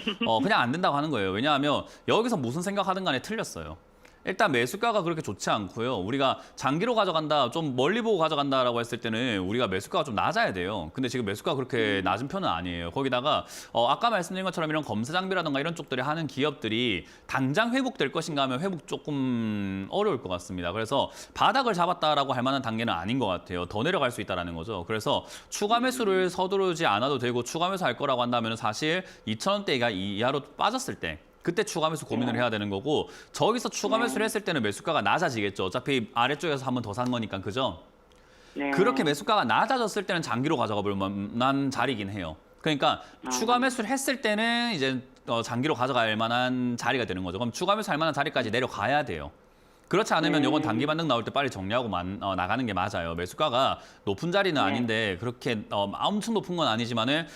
그냥 안 된다고 하는 거예요. 왜냐하면 여기서 무슨 생각하든 간에 틀렸어요. 일단 매수가가 그렇게 좋지 않고요. 우리가 장기로 가져간다, 좀 멀리 보고 가져간다라고 했을 때는 우리가 매수가가 좀 낮아야 돼요. 근데 지금 매수가가 그렇게 낮은 편은 아니에요. 거기다가 아까 말씀드린 것처럼 이런 검사 장비라든가 이런 쪽들이 하는 기업들이 당장 회복될 것인가 하면 회복 조금 어려울 것 같습니다. 그래서 바닥을 잡았다라고 할 만한 단계는 아닌 것 같아요. 더 내려갈 수 있다는 거죠. 그래서 추가 매수를 서두르지 않아도 되고 추가 매수할 거라고 한다면 사실 2,000원대가 이하로 빠졌을 때 그때 추가 매수 고민을 해야 되는 거고 저기서 추가 매수를 했을 때는 매수가가 낮아지겠죠. 어차피 아래쪽에서 한 번 더 산 거니까 그죠? 네. 그렇게 매수가가 낮아졌을 때는 장기로 가져가 볼 만한 자리긴 해요. 그러니까 추가 매수를 했을 때는 이제 장기로 가져갈 만한 자리가 되는 거죠. 그럼 추가 매수할 만한 자리까지 내려가야 돼요. 그렇지 않으면 이건 단기 반등 나올 때 빨리 정리하고 나가는 게 맞아요. 매수가가 높은 자리는 아닌데 그렇게 엄청 높은 건 아니지만은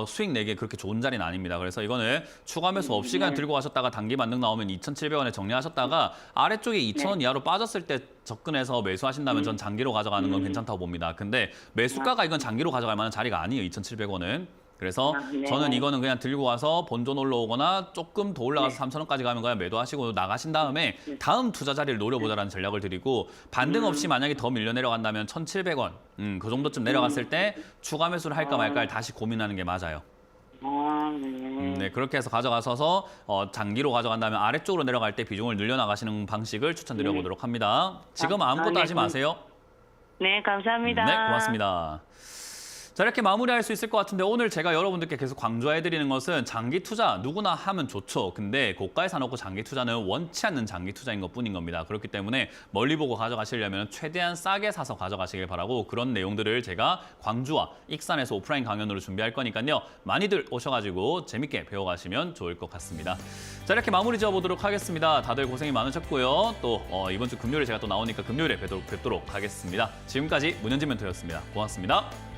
수익 내기 그렇게 좋은 자리는 아닙니다. 그래서 이거는 추가 매수 없이 그냥 들고 가셨다가 단기 반등 나오면 2,700원에 정리하셨다가 아래쪽에 2,000원 이하로 빠졌을 때 접근해서 매수하신다면 전 장기로 가져가는 건 괜찮다고 봅니다. 근데 매수가가 이건 장기로 가져갈 만한 자리가 아니에요. 2,700원은. 그래서 네. 저는 이거는 그냥 들고 와서 본전 올라오거나 조금 더 올라가서 3,000원까지 가면 그냥 매도하시고 나가신 다음에 다음 투자 자리를 노려보자라는 전략을 드리고 반등 없이 만약에 더 밀려 내려간다면 1,700원 그 정도쯤 내려갔을 때 추가 매수를 할까 말까를 다시 고민하는 게 맞아요. 네. 네, 그렇게 해서 가져가셔서 장기로 가져간다면 아래쪽으로 내려갈 때 비중을 늘려나가시는 방식을 추천드려보도록 합니다. 지금 아무것도 네. 하지 마세요. 네, 감사합니다. 네, 고맙습니다. 자, 이렇게 마무리할 수 있을 것 같은데 오늘 제가 여러분들께 계속 강조해드리는 것은 장기 투자 누구나 하면 좋죠. 근데 고가에 사놓고 장기 투자는 원치 않는 장기 투자인 것뿐인 겁니다. 그렇기 때문에 멀리 보고 가져가시려면 최대한 싸게 사서 가져가시길 바라고 그런 내용들을 제가 광주와 익산에서 오프라인 강연으로 준비할 거니까요. 많이들 오셔가지고 재밌게 배워가시면 좋을 것 같습니다. 자, 이렇게 마무리 지어보도록 하겠습니다. 다들 고생이 많으셨고요. 또 이번 주 금요일에 제가 또 나오니까 금요일에 뵙도록 하겠습니다. 지금까지 문현진 멘토였습니다. 고맙습니다.